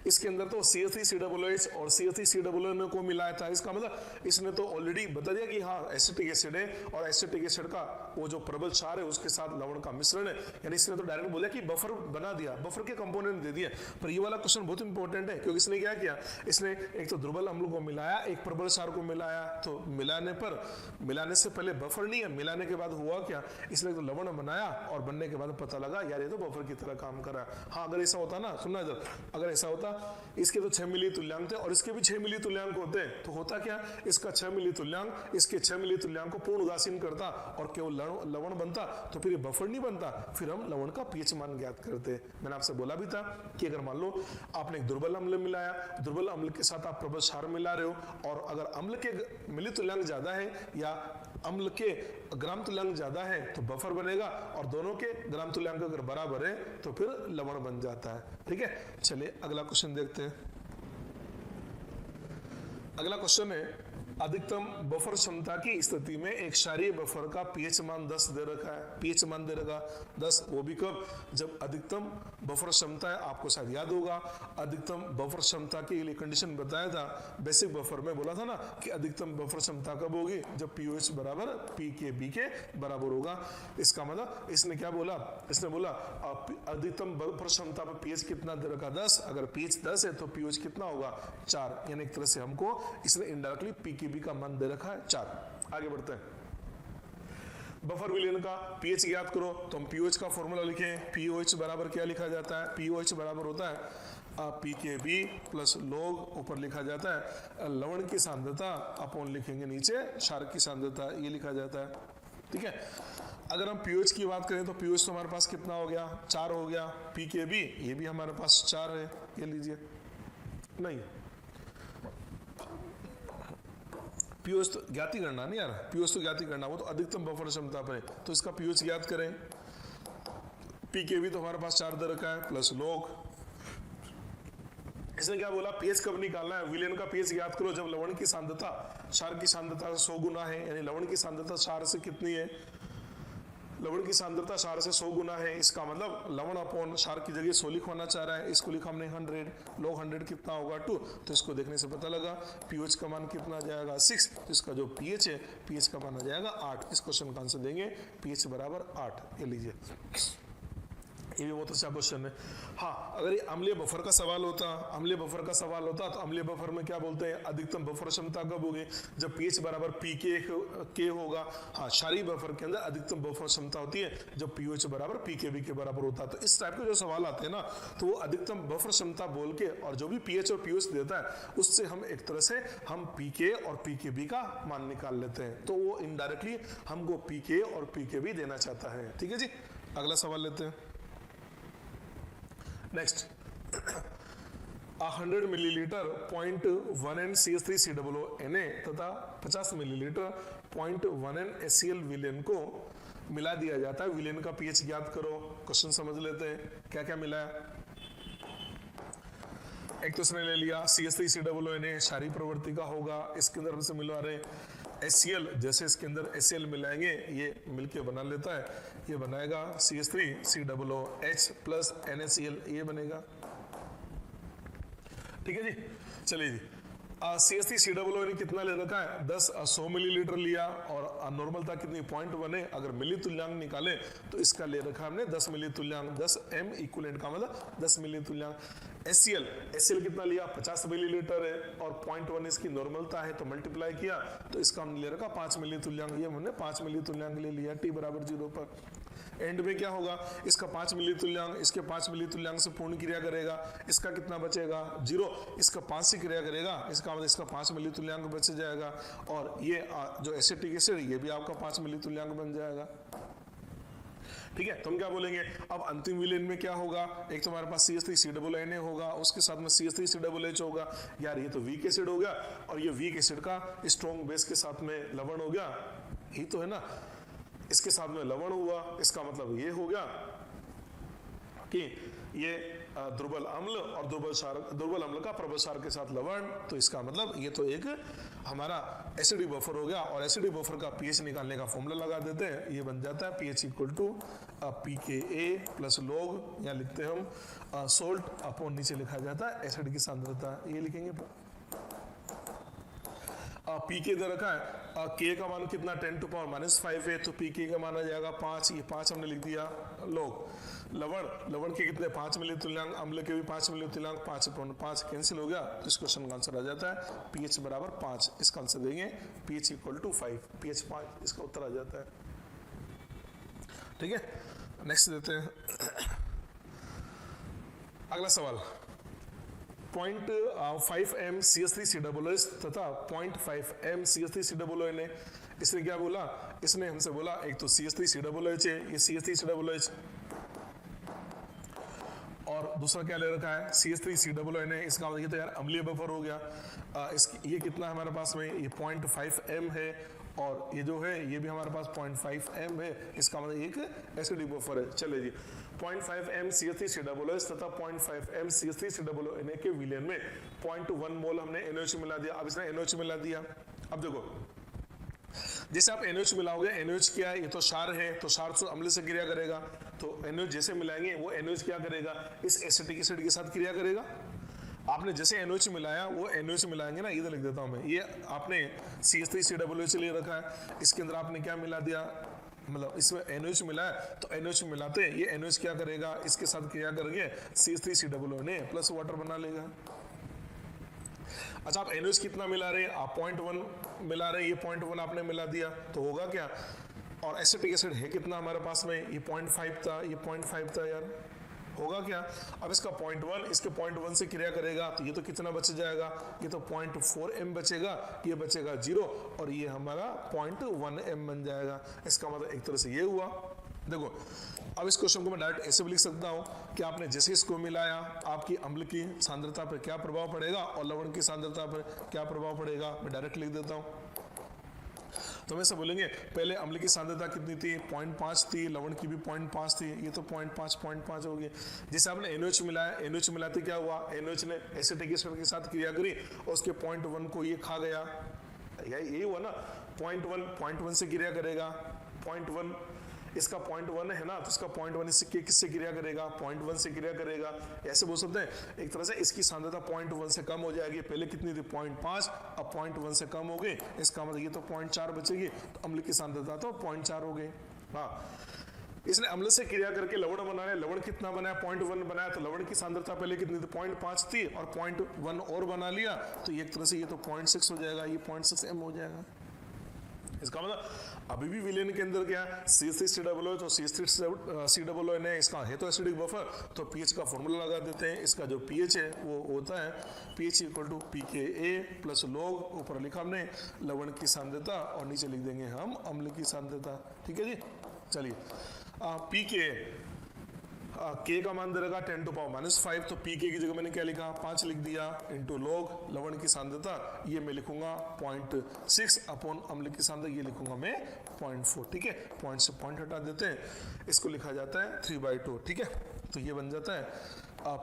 A: इसके अंदर तो CH3COOH और CH3COONA को मिलाया था, इसका मतलब इसने तो ऑलरेडी बता दिया कि हाँ एसिटिक एसिड है और एसिटिक एसिड का वो जो प्रबल क्षार है उसके साथ लवण का मिश्रण है, यानी इसने तो डायरेक्ट बोला कि बफर बना दिया, बफर के कंपोनेंट दे दिए। पर ये वाला क्वेश्चन बहुत इंपॉर्टेंट है, क्योंकि इसने क्या किया, इसने एक तो दुर्बल अम्ल को मिलाया, एक प्रबल क्षार को मिलाया, तो मिलाने से पहले बफर नहीं है, मिलाने के बाद हुआ क्या, इसने तो लवण बनाया और बनने के बाद पता लगा यार ये तो बफर की तरह काम कर रहा है। हाँ, अगर ऐसा होता ना, सुनना इधर, अगर ऐसा होता इसके तो 6 मिली तुल्यांक थे और इसके भी 6 मिली तुल्यांक होते, तो होता क्या, इसका 6 मिली तुल्यांक इसके 6 मिली तुल्यांक को पूर्ण उदासीन करता और केवल लवण बनता, तो फिर ये बफर नहीं बनता, फिर हम लवण का pH मान ज्ञात करते। मैंने आपसे बोला भी था कि अगर मान लो आपने एक दुर्बल अम्ल मिलाया, दुर्बल अम्ल के साथ आप प्रबल क्षार मिला रहे हो और अगर अम्ल के मिली तुल्यांक ज्यादा है या अम्ल के ग्राम तुल्यांक ज्यादा है तो बफर बनेगा, और दोनों के ग्राम तुल्यांक अगर बराबर है तो फिर लवण बन जाता है। ठीक है, चलिए अगला क्वेश्चन देखते हैं। अगला क्वेश्चन है अधिकतम बफर क्षमता की स्थिति में एक क्षारीय बफर का पीएच मान 10 दे रखा है, पीएच मान दे रखा 10, वो भी कब, जब अधिकतम बफर क्षमता है, आपको शायद याद होगा अधिकतम बफर क्षमता के लिए कंडीशन बताया था बेसिक बफर में, बोला था ना कि अधिकतम बफर क्षमता कब होगी, जब पीओएच बराबर पीकेबी के बराबर होगा। इसका मतलब इसने क्या बोला, इसने बोला अधिकतम बफर क्षमता पर पीएच कितना दे रखा 10, अगर पीएच 10 है तो पीओएच कितना होगा 4, यानी एक तरह से हमको इसने इनडायरेक्टली पीकेबी का मान दे रखा है 4। आगे बढ़ते हैं, बफर विलयन का पीएच ज्ञात करो, तो हम पीओएच का फॉर्मूला लिखें। पीओएच बराबर क्या लिखा जाता है, पीओएच बराबर होता है पीकेबी प्लस लॉग, ऊपर लिखा जाता है लवण की सांद्रता अपॉन लिखेंगे नीचे क्षार की सांद्रता, ये लिखा जाता है। ठीक है, अगर हम पीओएच की बात करें तो पीओएच तो हमारे पास कितना हो गया 4 हो गया, पीकेबी ये भी हमारे पास 4 है, ये लीजिए, नहीं पीओएच तो ज्ञाति करना नहीं यार, पीओएच तो ज्ञाति करना, वो तो अधिकतम बफर क्षमता पर है, तो इसका पीओएच ज्ञात करें। पीकेबी तो हमारे पास 4 दे रखा है प्लस लॉग, इसने क्या बोला पीएच कब निकालना है, विलयन का पीएच ज्ञात करो जब लवण की सांद्रता क्षार की सांद्रता से 100 गुना है, यानी लवण की सांद्रता क्षार से कितनी है, लवण की सांद्रता क्षार से 100 गुना है, इसका मतलब लवण अपॉन क्षार की जगह 100 लिखवाना चाह रहा है, इसको लिखा हमने 100, लॉग 100 कितना होगा 2, तो इसको देखने से पता लगा पीएच का मान कितना आ जाएगा 6, तो इसका जो पीएच है पीएच का मान आ जाएगा 8। इस क्वेश्चन का आंसर देंगे पीएच बराबर 8, ये लीजिए, ये भी बहुत अच्छा क्वेश्चन है। हाँ, अगर ये अम्लीय बफर का सवाल होता, अम्लीय बफर का सवाल होता तो अम्लीय बफर में क्या बोलते हैं अधिकतम बफर क्षमता कब होगी, जब पीएच बराबर के होगा। हाँ, क्षारीय बफर के अंदर अधिकतम बफर क्षमता होती है जब पीओएच बराबर पीकेबी के बराबर होता है। तो इस टाइप के जो सवाल आते हैं ना, तो वो अधिकतम बफर क्षमता बोल के और जो भी पीएच और पीओएच देता है उससे हम एक तरह से हम पीके और पीकेबी का मान निकाल लेते हैं, तो वो इनडायरेक्टली हमको पीके और पीकेबी देना चाहता है। ठीक है जी, अगला सवाल लेते हैं। Next 100 millilitre 0.1 N CH3COO Na तथा 50 मिलीलीटर 0.1 N HCl विलयन को मिला दिया जाता है। विलयन का पीएच ज्ञात करो। क्वेश्चन समझ लेते हैं क्या क्या मिला है। एक तो उसने ले लिया CH3COO Na क्षारीय प्रवृत्ति का होगा, इसके अंदर हमसे मिलवा रहे HCl, जैसे इसके अंदर HCl मिलाएंगे ये मिलके बना लेता है, ये बनाएगा CH3COOH प्लस NaCl, ये बनेगा। ठीक है जी, चलिए जी, CH3COO ने कितना ले रखा है 100 मिलीलीटर लिया और नॉर्मल था कितनी 0.1 है, अगर मिली तुल्यांक निकाले तो इसका ले रखा हमने 10 मिली तुल्यांक, 10 M इक्विवेलेंट का मतलब 10 मिली तुल्यांक। HCl कितना लिया 50 मिलीलीटर है और 0.1 इसकी नॉर्मलता है तो मल्टीप्लाई किया तो इसका हमने ले रखा 5 मिली तुल्यांक, ये हमने 5 मिली तुल्यांक ले लिया t बराबर 0 पर। एंड में क्या होगा, इसका 5 मिली तुल्यांक इसके 5 मिली तुल्यांक से पूर्ण क्रिया करेगा, इसका कितना बचेगा 0, इसका 5 से क्रिया करेगा, इसका मतलब इसका 5 मिली तुल्यांक बच जाएगा और ये जो एसिटिक एसिड ये भी आपका 5 मिली तुल्यांक बन जाएगा। ठीक है, तो हम क्या बोलेंगे अब अंतिम विलयन में क्या होगा, एक तो हमारे पास CH3COO होगा, उसके साथ में CH3COOH होगा। यार ये तो वीक एसिड हो गया और ये वीक एसिड का स्ट्रॉन्ग बेस के साथ में लवण हो गया, यही तो है ना, इसके साथ में लवण हुआ, इसका मतलब ये हो गया कि ये दुर्बल अम्ल और दुर्बल अम्ल का प्रबल क्षार के साथ लवण, तो इसका मतलब ये तो एक हमारा एसिडिक बफर हो गया और एसिडिक बफर का पीएच निकालने का फॉर्मूला लगा देते हैं, ये बन जाता है pH equal to pKa plus log, यहाँ लिखते हैं हम सोल्ट अपॉन नीचे लिखा जाता है एसिड की सांद्रता, ये लिखेंगे। पीके दे रखा है के का मान कितना 10⁻⁻5 है तो पीके का मान आ जाएगा 5, ये 5 हमने लिख दिया। लॉग लवण के कितने 5 मिली तुल्यांक, अम्ल के भी 5 मिली तुल्यांक, 5/5 कैंसिल हो गया तो इस क्वेश्चन का आंसर आ जाता है पीएच बराबर 5। इसका आंसर देंगे पीएच इक्वल टू 5, पीएच 5 इसका उत्तर आ जाता है। ठीक है, नेक्स्ट देते हैं अगला सवाल। 0.5 M CH3COOH तथा 0.5 M CH3COO ने इसने क्या बोला, इसने हमसे बोला एक तो CH3COOH है, ये CH3COOH और दूसरा क्या ले रखा है CH3COO ने, इसका मतलब ये तो यार अम्लीय बफर हो गया। ये कितना है हमारे पास में, ये 0.5 M है और ये जो है ये भी हमारे पास 0.5 M है, इसका मतलब एक एसिडिक बफर है। चले जी, 0.5 M CH3COOH तथा 0.5 M CH3COO के विलयन में 0.1 मोल हमने NaOH मिला दिया। अब इसने NaOH मिला दिया, अब देखो, जैसे आप NaOH मिलाओगे, NaOH क्या है, ये तो क्षार है, तो क्षार तो अम्ल से क्रिया करेगा, तो NaOH जैसे मिलाएंगे वो NaOH क्या करेगा, इस एसिटिक एसिड के साथ क्रिया करेगा। आपने जैसे NaOH मिलाया वो NaOH मिलाएंगे ना, इधर लिख देता हूं मैं, ये आपने CH3COOH ले रखा है, इसके अंदर आपने क्या मिला दिया, मतलब इसमें NaOH मिला है, तो NaOH मिलाते ये NaOH क्या करेगा, इसके साथ क्रिया करके CH3COOH ने प्लस वाटर बना लेगा। अच्छा, आप NaOH कितना मिला रहे हैं, आप 0.1 मिला रहे हैं, ये 0.1 आपने मिला दिया, तो होगा क्या, और एसिटिक एसिड है कितना हमारे पास में, ये 0.5 था, ये 0.5 था यार, होगा क्या, अब इसका 0.1 इसके 0.1 से क्रिया करेगा, तो ये तो कितना बच जाएगा, ये तो 0.4 m बचेगा, ये बचेगा 0, और ये हमारा 0.1 m बन जाएगा। इसका मतलब एक तरह से ये हुआ। देखो, अब इस क्वेश्चन को मैं डायरेक्ट ऐसे भी लिख सकता हूँ कि आपने जैसे इसको मिलाया, आपकी अम्ल की सांद्रता पर क्या प्रभाव पड़ेगा और लवण की सांद्रता पर क्या प्रभाव पड़ेगा, मैं डायरेक्ट लिख देता हूँ। तो हम ऐसा बोलेंगे, पहले अम्ल की सांद्रता कितनी थी, 0.5 थी, लवण की भी 0.5 थी, ये तो 0.5 होगी। जैसे आपने NaOH मिलाया, NaOH मिलाते क्या हुआ, NaOH ने एसिटिक एसिड के साथ क्रिया करी और उसके 0.1 को ये खा गया, यही हुआ ना, 0.1 से क्रिया करेगा, 0.1 इसका 0.1 है ना, तो इसका 0.1 इससे किससे क्रिया करेगा, 0.1 से क्रिया करेगा, ऐसे बोल सकते हैं। एक तरह से इसकी सांद्रता 0.1 से कम हो जाएगी, पहले कितनी थी 0.5, अब 0.1 से कम हो गई, इसका मतलब ये तो 0.4 बचेगी, तो अम्ल की सांद्रता तो 0.4 हो गई। हाँ, इसने अम्ल से क्रिया करके लवण बनाया, लवण कितना बनाया, 0.1 बनाया, तो लवण की सांद्रता पहले कितनी थी, 0.5 थी, और 0.1 और बना लिया, तो एक तरह से ये तो 0.6 हो जाएगा, ये 0.6 m हो जाएगा। इसका मतलब अभी भी विलेन के अंदर क्या है, CH3COOH, तो CH3COOH है, इसका है तो एसिडिक बफर, तो pH का फॉर्मूला लगा देते हैं। इसका जो pH है वो होता है pH = pKa प्लस log, ऊपर लिखा हमने लवण की सांद्रता और नीचे लिख देंगे हम अम्ल की सांद्रता। ठीक है जी, चलिए pKa K का मान दे रखा 10⁻⁵, तो pK की जगह मैंने क्या लिखा, 5 लिख दिया, इंटू log लवण की सांद्रता, ये मैं लिखूंगा 0.6 अपॉन अम्ल की सांद्रता, ये लिखूंगा मैं 0.4। ठीक है, पॉइंट से पॉइंट हटा देते हैं, इसको लिखा जाता है 3/2। ठीक है, तो ये बन जाता है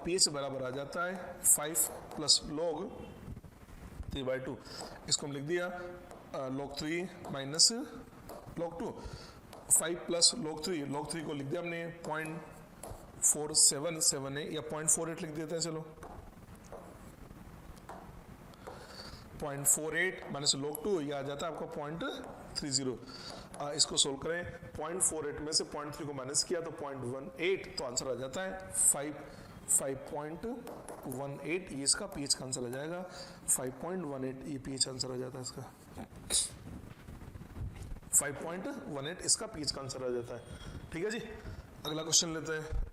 A: pH बराबर आ जाता है 5 प्लस log 3/2, इसको हम लिख दिया log 3 minus log 2, 5 plus log 3 को लिख दिया हमने 0.477 है, या 0.48 लिख देते हैं, चलो 0.48 माइनस log 2, ये आ जाता है आपका 0.30। इसको सोल्व करें, 0.48 में से 0.3 को माइनस किया तो 0.18, तो आंसर आ जाता है 5.18, ये इसका pH का आंसर आ जाएगा 5.18, ये pH आंसर आ जाता है इसका 5.18, इसका pH का आंसर आ जाता है। ठीक है जी, अगला क्वेश्चन लेते हैं।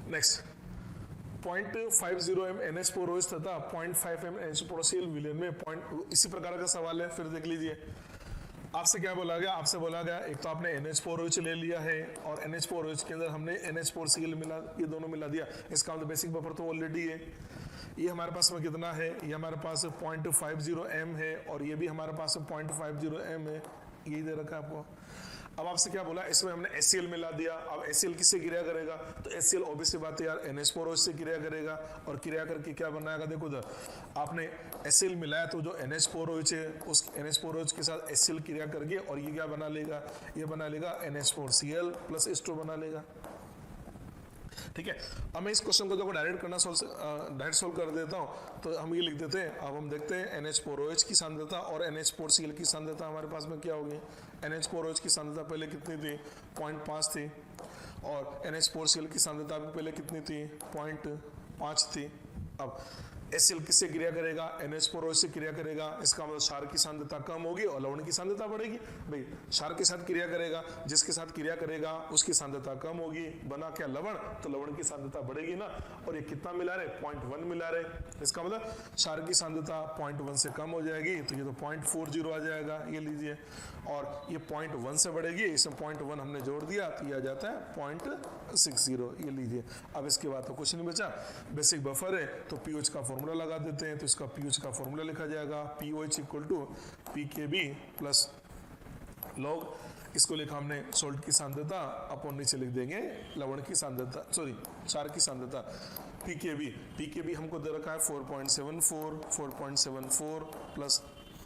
A: नेक्स्ट, 0.50 m NH4OH तथा 0.5 m NH4Cl विलेन में इसी प्रकार का सवाल है, फिर देख लीजिए। आपसे क्या बोला गया, आपसे बोला गया एक तो आपने NH4OH ले लिया है और NH4OH के अंदर हमने NH4Cl मिला, ये दोनों मिला दिया, इसका मतलब बेसिक बफर तो ऑलरेडी है। ये हमारे पास में कितना है, ये हमारे पास 0.50 m है और ये भी हमारे पास 0.50 m है, यही दे रखा है आपको। अब आपसे क्या बोला, इसमें हमने HCl मिला दिया, अब HCl किससे क्रिया करेगा, तो HCl ऑब्वियस बात है यार NH4OH से क्रिया करेगा, और क्रिया करके क्या बनाएगा, देखो उधर आपने HCl मिलाया तो जो NH4OH है उस NH4OH के साथ HCl क्रिया करके और ये क्या बना लेगा, ये बना लेगा NH4Cl प्लस H2 बना लेगा। ठीक है, अब मैं इस क्वेश्चन को देखो डायरेक्ट सोल्व कर देता हूँ, तो हम ये लिख देते हैं। अब हम देखते हैं NH4OH की सांद्रता और NH4Cl की सांद्रता हमारे पास में क्या होगी। NH4OH की सांद्रता पहले कितनी थी, 0.5 थी, और NH4Cl की सांद्रता भी पहले कितनी थी, 0.5 थी। अब HCl किससे क्रिया करेगा, NH4OH से क्रिया करेगा, इसका मतलब क्षार की सांद्रता कम होगी और लवण की सांद्रता बढ़ेगी। भाई क्षार के साथ क्रिया करेगा, जिसके साथ क्रिया करेगा उसकी सांद्रता कम होगी, बना क्या लवण, तो लवण की सांद्रता बढ़ेगी ना। और ये कितना मिला रहे, 0.1 मिला रहे, इसका मतलब क्षार की सांद्रता 0.1 से कम हो जाएगी, तो ये तो 0.40 आ जाएगा, ये लीजिए। और ये 0.1 से बढ़ेगी, इसमें 0.1 हमने जोड़ दिया तो ये आ जाता है 0.60, ये लीजिए। अब इसके बाद तो कुछ नहीं बचा, बेसिक बफर है तो pOH का फॉर्मूला लगा देते हैं, तो इसका pOH का फॉर्मूला लिखा जाएगा POH = PKB प्लस log इसको लिखा हमने सोल्ट की सांद्रता अपॉन नीचे लिख देंगे लवण की सांद्रता, सॉरी क्षार की सांद्रता। पीकेबी हमको दे रखा है 4.74 प्लस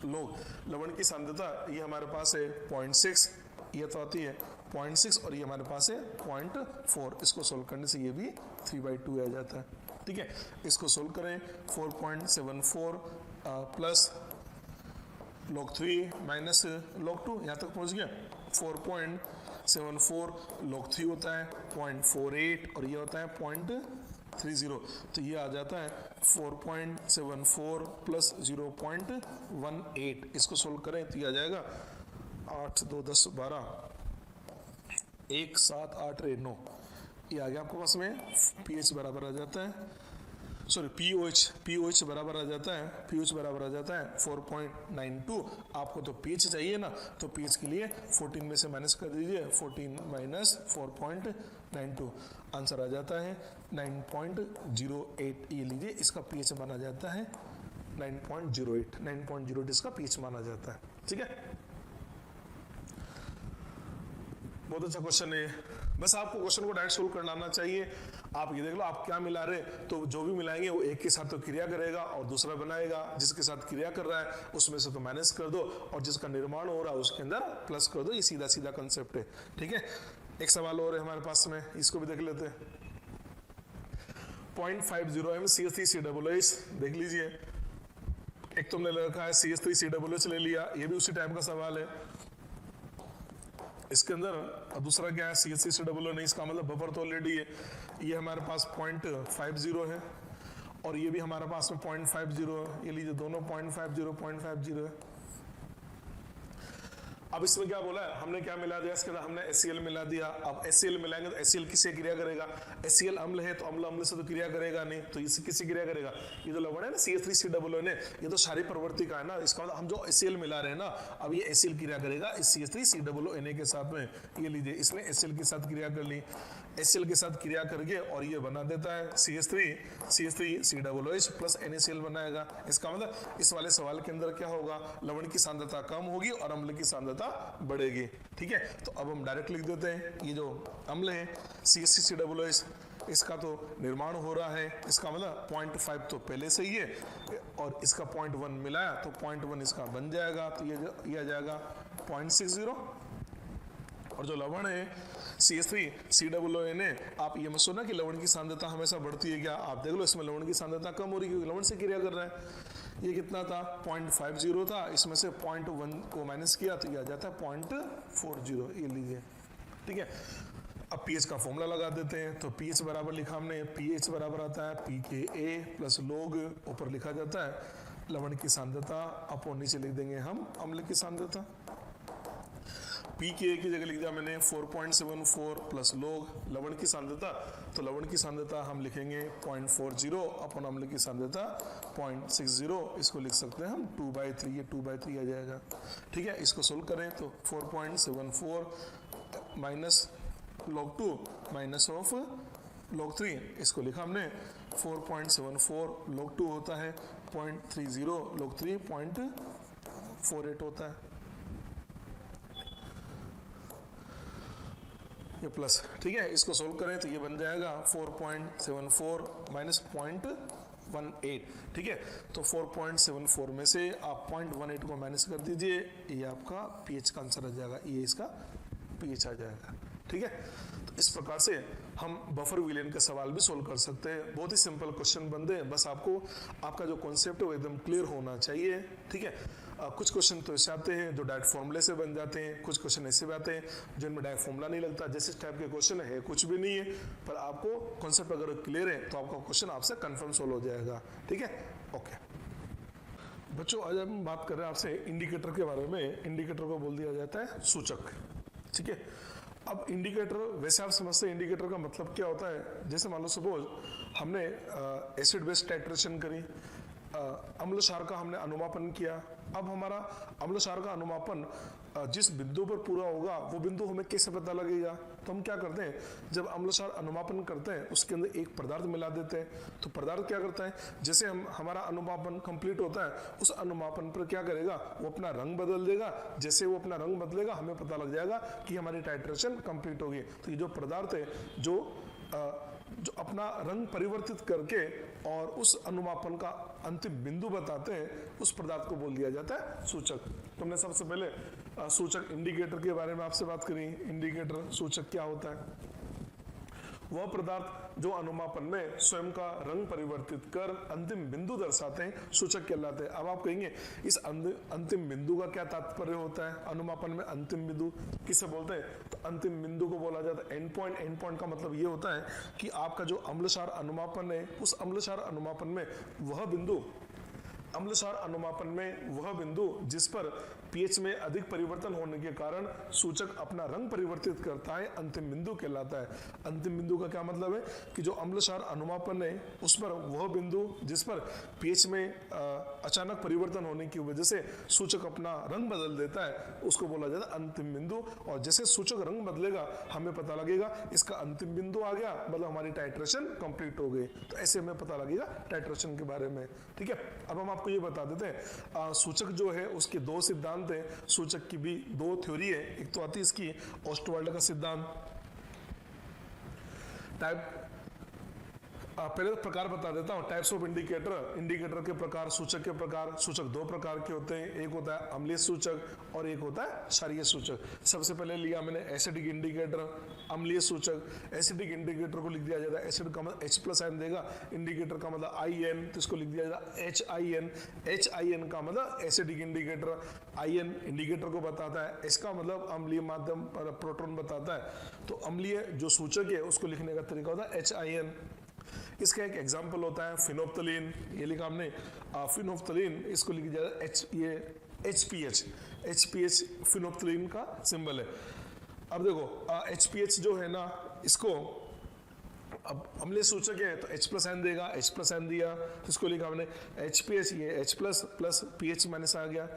A: लोग लवण की सांद्रता ये हमारे पास है 0.6, ये तो आती है 0.6 और ये हमारे पास है 0.4। इसको सोल्व करने से ये भी 3/2 आ जाता है। ठीक है, इसको सोल्व करें 4.74 प्लस log 3 माइनस log 2, यहाँ तक पहुँच गया। 4.74 log 3 होता है 0.48 और ये होता है 0.30, तो ये आ जाता है 4.74 प्लस 0.18। इसको सोल्व करें तो ये आ जाएगा 8 2 10 12 1 7 8 9, ये आ गया आपके पास में। pH बराबर आ जाता है, सॉरी pOH बराबर आ जाता है, pH बराबर आ जाता है 4.92। आपको तो pH चाहिए ना, तो pH के लिए 14 में से माइनस कर दीजिए, 14 माइनस 4.92, आंसर आ जाता है 9.08। ये लीजिए इसका pH माना जाता है 9.08 इसका pH माना जाता है। ठीक है, बहुत अच्छा क्वेश्चन है। बस आपको क्वेश्चन को डायरेक्ट सोल्व करना आना चाहिए। आप ये देख लो आप क्या मिला रहे, तो जो भी मिलाएंगे वो एक के साथ तो क्रिया करेगा और दूसरा बनाएगा, जिसके साथ क्रिया कर रहा है उसमें से तो माइनस कर दो और जिसका निर्माण हो रहा है उसके अंदर प्लस कर दो। ये सीधा सीधा कंसेप्ट है। ठीक है, एक सवाल और है हमारे पास में, इसको भी देख लेते हैं। 0.50 MCH3COOH देख लीजिए। एक तुमने रखा है CH3COOH ले लिया, ये भी उसी टाइप का सवाल है। इसके अंदर दूसरा क्या है CH3COOH नहीं, इसका मतलब बफर तो ऑलरेडी है। ये हमारे पास 0.50 है और ये भी हमारे पास में 0.50 है। ये लीजिए दोनों 0.50 है। अब इसमें क्या बोला है, हमने क्या मिला दिया, इसके अंदर हमने HCl मिला दिया। अब HCl मिलाएंगे तो HCl किससे क्रिया करेगा, HCl अम्ल है तो अम्ल से तो क्रिया करेगा नहीं, तो इससे किससे क्रिया करेगा, ये तो लवण है ना CH3COOH है, ये तो क्षारीय प्रवृत्ति का है ना। इसका मतलब हम जो HCl मिला रहे हैं ना, अब ये HCl क्रिया करेगा इस CH3COOH के साथ में। ये लीजिए इसने HCl के साथ क्रिया कर ली, HCl के साथ क्रिया करके और ये बना देता है CH3COOH प्लस NaCl बनाएगा। इसका मतलब इस वाले सवाल के अंदर क्या होगा, लवण की सांद्रता कम होगी और अम्ल की सांद्रता बढ़ेगी। ठीक है, तो अब हम डायरेक्ट लिख देते हैं, ये जो अम्ल है CH3COOH इसका तो निर्माण हो रहा है, इसका मतलब 0.5 तो पहले से ही है और इसका 0.1 मिलाया तो 0.1 इसका बन जाएगा, तो ये आ जाएगा 0.60। और जो लवण है CH3COOH ने, आप ये मत सोचना कि लवण की सांद्रता हमेशा बढ़ती है क्या, आप देख लो इसमें लवण की सांद्रता कम हो रही है क्योंकि लवण से क्रिया कर रहा है। ये कितना था 0.50 था, इसमें से 0.1 को माइनस किया तो ये आ जाता है 0.40। ये लीजिए। ठीक है, अब pH का फॉर्मूला लगा देते हैं। तो pH बराबर लिखा हमने, pH बराबर आता है pKa प्लस लोग, ऊपर लिखा जाता है लवण की सांद्रता अपॉन नीचे लिख देंगे हम अम्ल की सांद्रता। pKa की जगह लिख दिया मैंने 4.74 प्लस लोग लवण की सांद्रता, तो लवण की सांद्रता हम लिखेंगे 0.40 अपन अम्ल की सांद्रता 0.60। इसको लिख सकते हैं हम 2/3, ये 2/3 आ जाएगा। ठीक है, इसको सोल्व करें तो 4.74 minus log 2 minus of log 3, इसको लिखा हमने 4.74 log 2 होता है 0.30, log 3 0.48 होता है, ये प्लस। ठीक है, इसको सोल्व करें तो ये बन जाएगा 4.74 माइनस 0.18। ठीक है, तो 4.74 में से आप 0.18 को माइनस कर दीजिए, ये आपका pH का आंसर आ जाएगा, ये इसका pH आ जाएगा। ठीक है, तो इस प्रकार से हम बफर विलेन का सवाल भी सोल्व कर सकते हैं। बहुत ही सिंपल क्वेश्चन बनते हैं, बस आपको आपका जो कॉन्सेप्ट है वो एकदम क्लियर होना चाहिए। ठीक है, कुछ क्वेश्चन तो ऐसे आते हैं जो डायरेक्ट फॉर्मूले से बन जाते हैं, कुछ क्वेश्चन ऐसे भी आते हैं जिनमें डायरेक्ट फॉर्मूला नहीं लगता। जैसे इस टाइप के क्वेश्चन है कुछ भी नहीं है, पर आपको कॉन्सेप्ट अगर क्लियर है तो आपका क्वेश्चन आपसे कन्फर्म सोल्व हो जाएगा। ठीक है, ओके बच्चों, आज हम बात कर रहे हैं आपसे इंडिकेटर के बारे में। इंडिकेटर को बोल दिया जाता है सूचक। ठीक है, अब इंडिकेटर वैसे आप समझते हैं इंडिकेटर का मतलब क्या होता है। जैसे मान लो सपोज हमने एसिड बेस टाइट्रेशन करी, अम्ल क्षार का हमने अनुमापन किया। अब हमारा अम्ल क्षार का अनुमापन जिस बिंदु पर पूरा होगा वो बिंदु हमें कैसे पता लगेगा? तो हम क्या करते हैं, जब अम्ल क्षार अनुमापन करते हैं उसके अंदर एक पदार्थ मिला देते हैं। तो पदार्थ क्या करता है, जैसे हमारा अनुमापन कंप्लीट होता है उस अनुमापन पर क्या करेगा, वो अपना रंग बदल देगा। जैसे वो अपना रंग बदलेगा हमें पता लग जाएगा कि हमारी टाइट्रेशन कंप्लीट होगी। तो ये जो पदार्थ है जो अपना रंग परिवर्तित करके और उस अनुमापन का अंतिम बिंदु बताते हैं उस पदार्थ को बोल दिया जाता है सूचक। तुमने सबसे पहले सूचक इंडिकेटर के बारे में आपसे बात करी। इंडिकेटर सूचक क्या होता है? वह पदार्थ जो अनुमापन में स्वयं का रंग परिवर्तित कर अंतिम बिंदु दर्शाते हैं सूचक कहलाते हैं। अब आप कहेंगे इस अंतिम बिंदु का क्या तात्पर्य होता है? अनुमापन में अंतिम बिंदु किसे बोलते हैं? तो अंतिम बिंदु को बोला जाता है एंड पॉइंट। एंड पॉइंट का मतलब ये होता है कि आपका जो अम्ल क्षार अनुमापन है उस अम्ल क्षार अनुमापन में वह बिंदु, अम्ल क्षार अनुमापन में वह बिंदु जिस पर पीएच में अधिक परिवर्तन होने के कारण सूचक अपना रंग परिवर्तित करता है, अंतिम बिंदु कहलाता है। अंतिम बिंदु का क्या मतलब है कि जो अम्ल क्षार अनुमापन है उस पर वह बिंदु जिस पर पीएच में अचानक परिवर्तन होने की वजह से सूचक अपना रंग बदल देता है उसको बोला जाता है अंतिम बिंदु। और जैसे सूचक रंग बदलेगा हमें पता लगेगा इसका अंतिम बिंदु आ गया, मतलब हमारी टाइट्रेशन कंप्लीट हो गई। तो ऐसे हमें पता लगेगा टाइट्रेशन के बारे में। ठीक है, अब हम आपको ये बता देते हैं सूचक जो है उसके दो सिद्धांत है। सूचक की भी दो थ्योरी है। एक तो आती है इसकी ओस्टवाल्ड का सिद्धांत। पहले तो प्रकार बता देता हूं, टाइप्स ऑफ इंडिकेटर। इंडिकेटर के प्रकार, सूचक के प्रकार। सूचक दो प्रकार के होते हैं, एक होता है अम्लीय सूचक और एक होता है क्षारीय सूचक। सबसे पहले लिया मैंने एसिडिक इंडिकेटर, अम्लीय सूचक। एसिडिक इंडिकेटर को लिख दिया जाता है, एसिड का मतलब H+ आयन देगा, इंडिकेटर का मतलब IN, तो इसको लिख दिया जाता है HIN। HIN का मतलब एसिडिक इंडिकेटर, IN इंडिकेटर को बताता है, H का मतलब अम्लीय माध्यम प्रोटॉन बताता है। तो अम्लीय जो सूचक है उसको लिखने का तरीका होता है HIN। इसका एक एग्जाम्पल होता है फिनोप्थलीन, ये लिखा हमने फिनोप्थलीन, इसको लिख दिया ये HPH। HPH फिनोप्थलीन का सिंबल है। अब देखो HPH जो है ना, इसको अब अम्लीय सूचक है तो H+ आयन देगा, H+ आयन दिया तो इसको लिखा हमने HPH, ये H+ प्लस pH माइनस आ गया।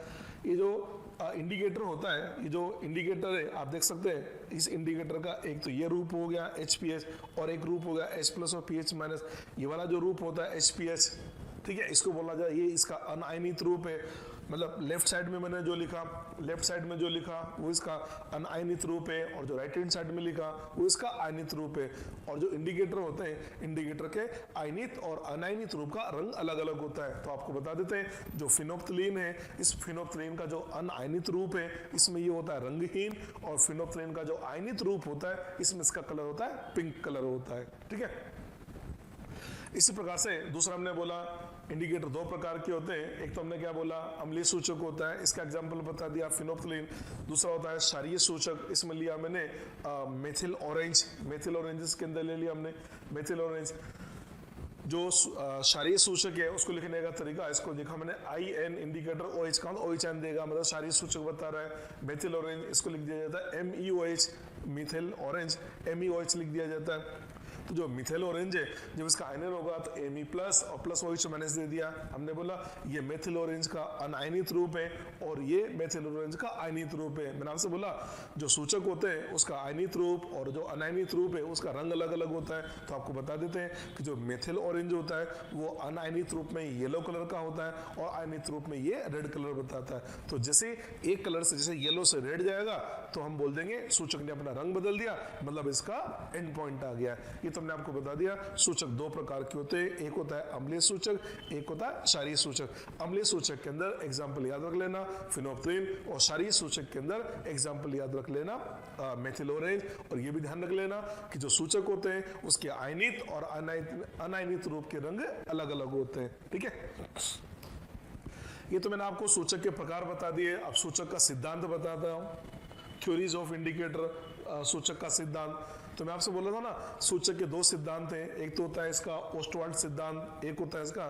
A: ये जो इंडिकेटर होता है, ये जो इंडिकेटर है आप देख सकते हैं, इस इंडिकेटर का एक तो ये रूप हो गया HPH और एक रूप हो गया H+ और pH माइनस। ये वाला जो रूप होता है HPH, ठीक है, इसको बोला जाए ये इसका अनआयनित रूप है। मतलब लेफ्ट साइड में मैंने जो लिखा, लेफ्ट साइड में जो लिखा वो इसका अनआयनित रूप है और जो राइट हैंड साइड में लिखा वो इसका आयनित रूप है। और जो इंडिकेटर होते हैं, इंडिकेटर के आयनित और अनायनित रूप का रंग अलग अलग होता है। तो आपको बता देते हैं जो फिनोप्थलीन है, इस फिनोप्थलीन का जो अनआयनित रूप है इसमें ये होता है रंगहीन, और फिनोप्थलीन का जो आयनित रूप होता है इसमें इसका कलर होता है पिंक कलर होता है। ठीक है, इसी प्रकार से दूसरा हमने बोला इंडिकेटर दो प्रकार के होते हैं। एक तो हमने क्या बोला, अम्लीय सूचक होता है, इसका एग्जांपल बता दिया फिनोप्थलीन। दूसरा होता है क्षारीय सूचक, इसमें लिया मैंने मेथिल ऑरेंज। मेथिल ऑरेंज के अंदर ले लिया हमने मेथिल ऑरेंज। जो क्षारीय सूचक है उसको लिखने का तरीका, इसको लिखा मैंने IN इंडिकेटर OH का OH आयन देगा, मतलब क्षारीय सूचक बता रहा है। मेथिल ऑरेंज इसको लिख दिया जाता है MEOH, मिथिल ऑरेंज MEOH लिख दिया जाता है। तो जो मिथिल ऑरेंज है जब इसका आयनन होगा तो Me+ और प्लस OH माइनस दे दिया। हमने बोला ये मेथिल ऑरेंज का अनायनित रूप है और ये मेथिल ऑरेंज का आयनित रूप है। मैंने आपसे बोला जो सूचक होते हैं उसका आयनित रूप और जो अनायनित रूप है उसका रंग अलग अलग होता है। तो आपको बता देते हैं कि जो मेथिल ऑरेंज होता है वो अनायनित रूप में येलो कलर का होता है और आयनित रूप में ये रेड कलर बताता है। तो जैसे एक कलर से जैसे येलो से रेड जाएगा तो हम बोल देंगे सूचक ने अपना रंग बदल दिया, मतलब इसका एंड पॉइंट आ गया। ये तो हमने आपको बता दिया सूचक दो प्रकार के होते हैं, एक होता है अम्लीय सूचक, एक होता है क्षारीय सूचक। अम्लीय सूचक के अंदर एग्जाम्पल याद रख लेना फिनोप्थलीन, और क्षारीय सूचक के अंदर एग्जाम्पल याद रख लेना मेथिल ऑरेंज। और ये भी ध्यान रख लेना कि जो सूचक होते हैं उसके आयनित और अनायनित रूप के रंग अलग अलग होते हैं। ठीक है, ये तो मैंने आपको सूचक के प्रकार बता दिए। अब सूचक का सिद्धांत बताता हूँ, थ्योरीज ऑफ इंडिकेटर, सूचक का सिद्धांत। तो मैं आपसे बोल रहा था ना सूचक के दो सिद्धांत हैं, एक तो होता है इसका ओस्टवाल्ड सिद्धांत, एक होता है इसका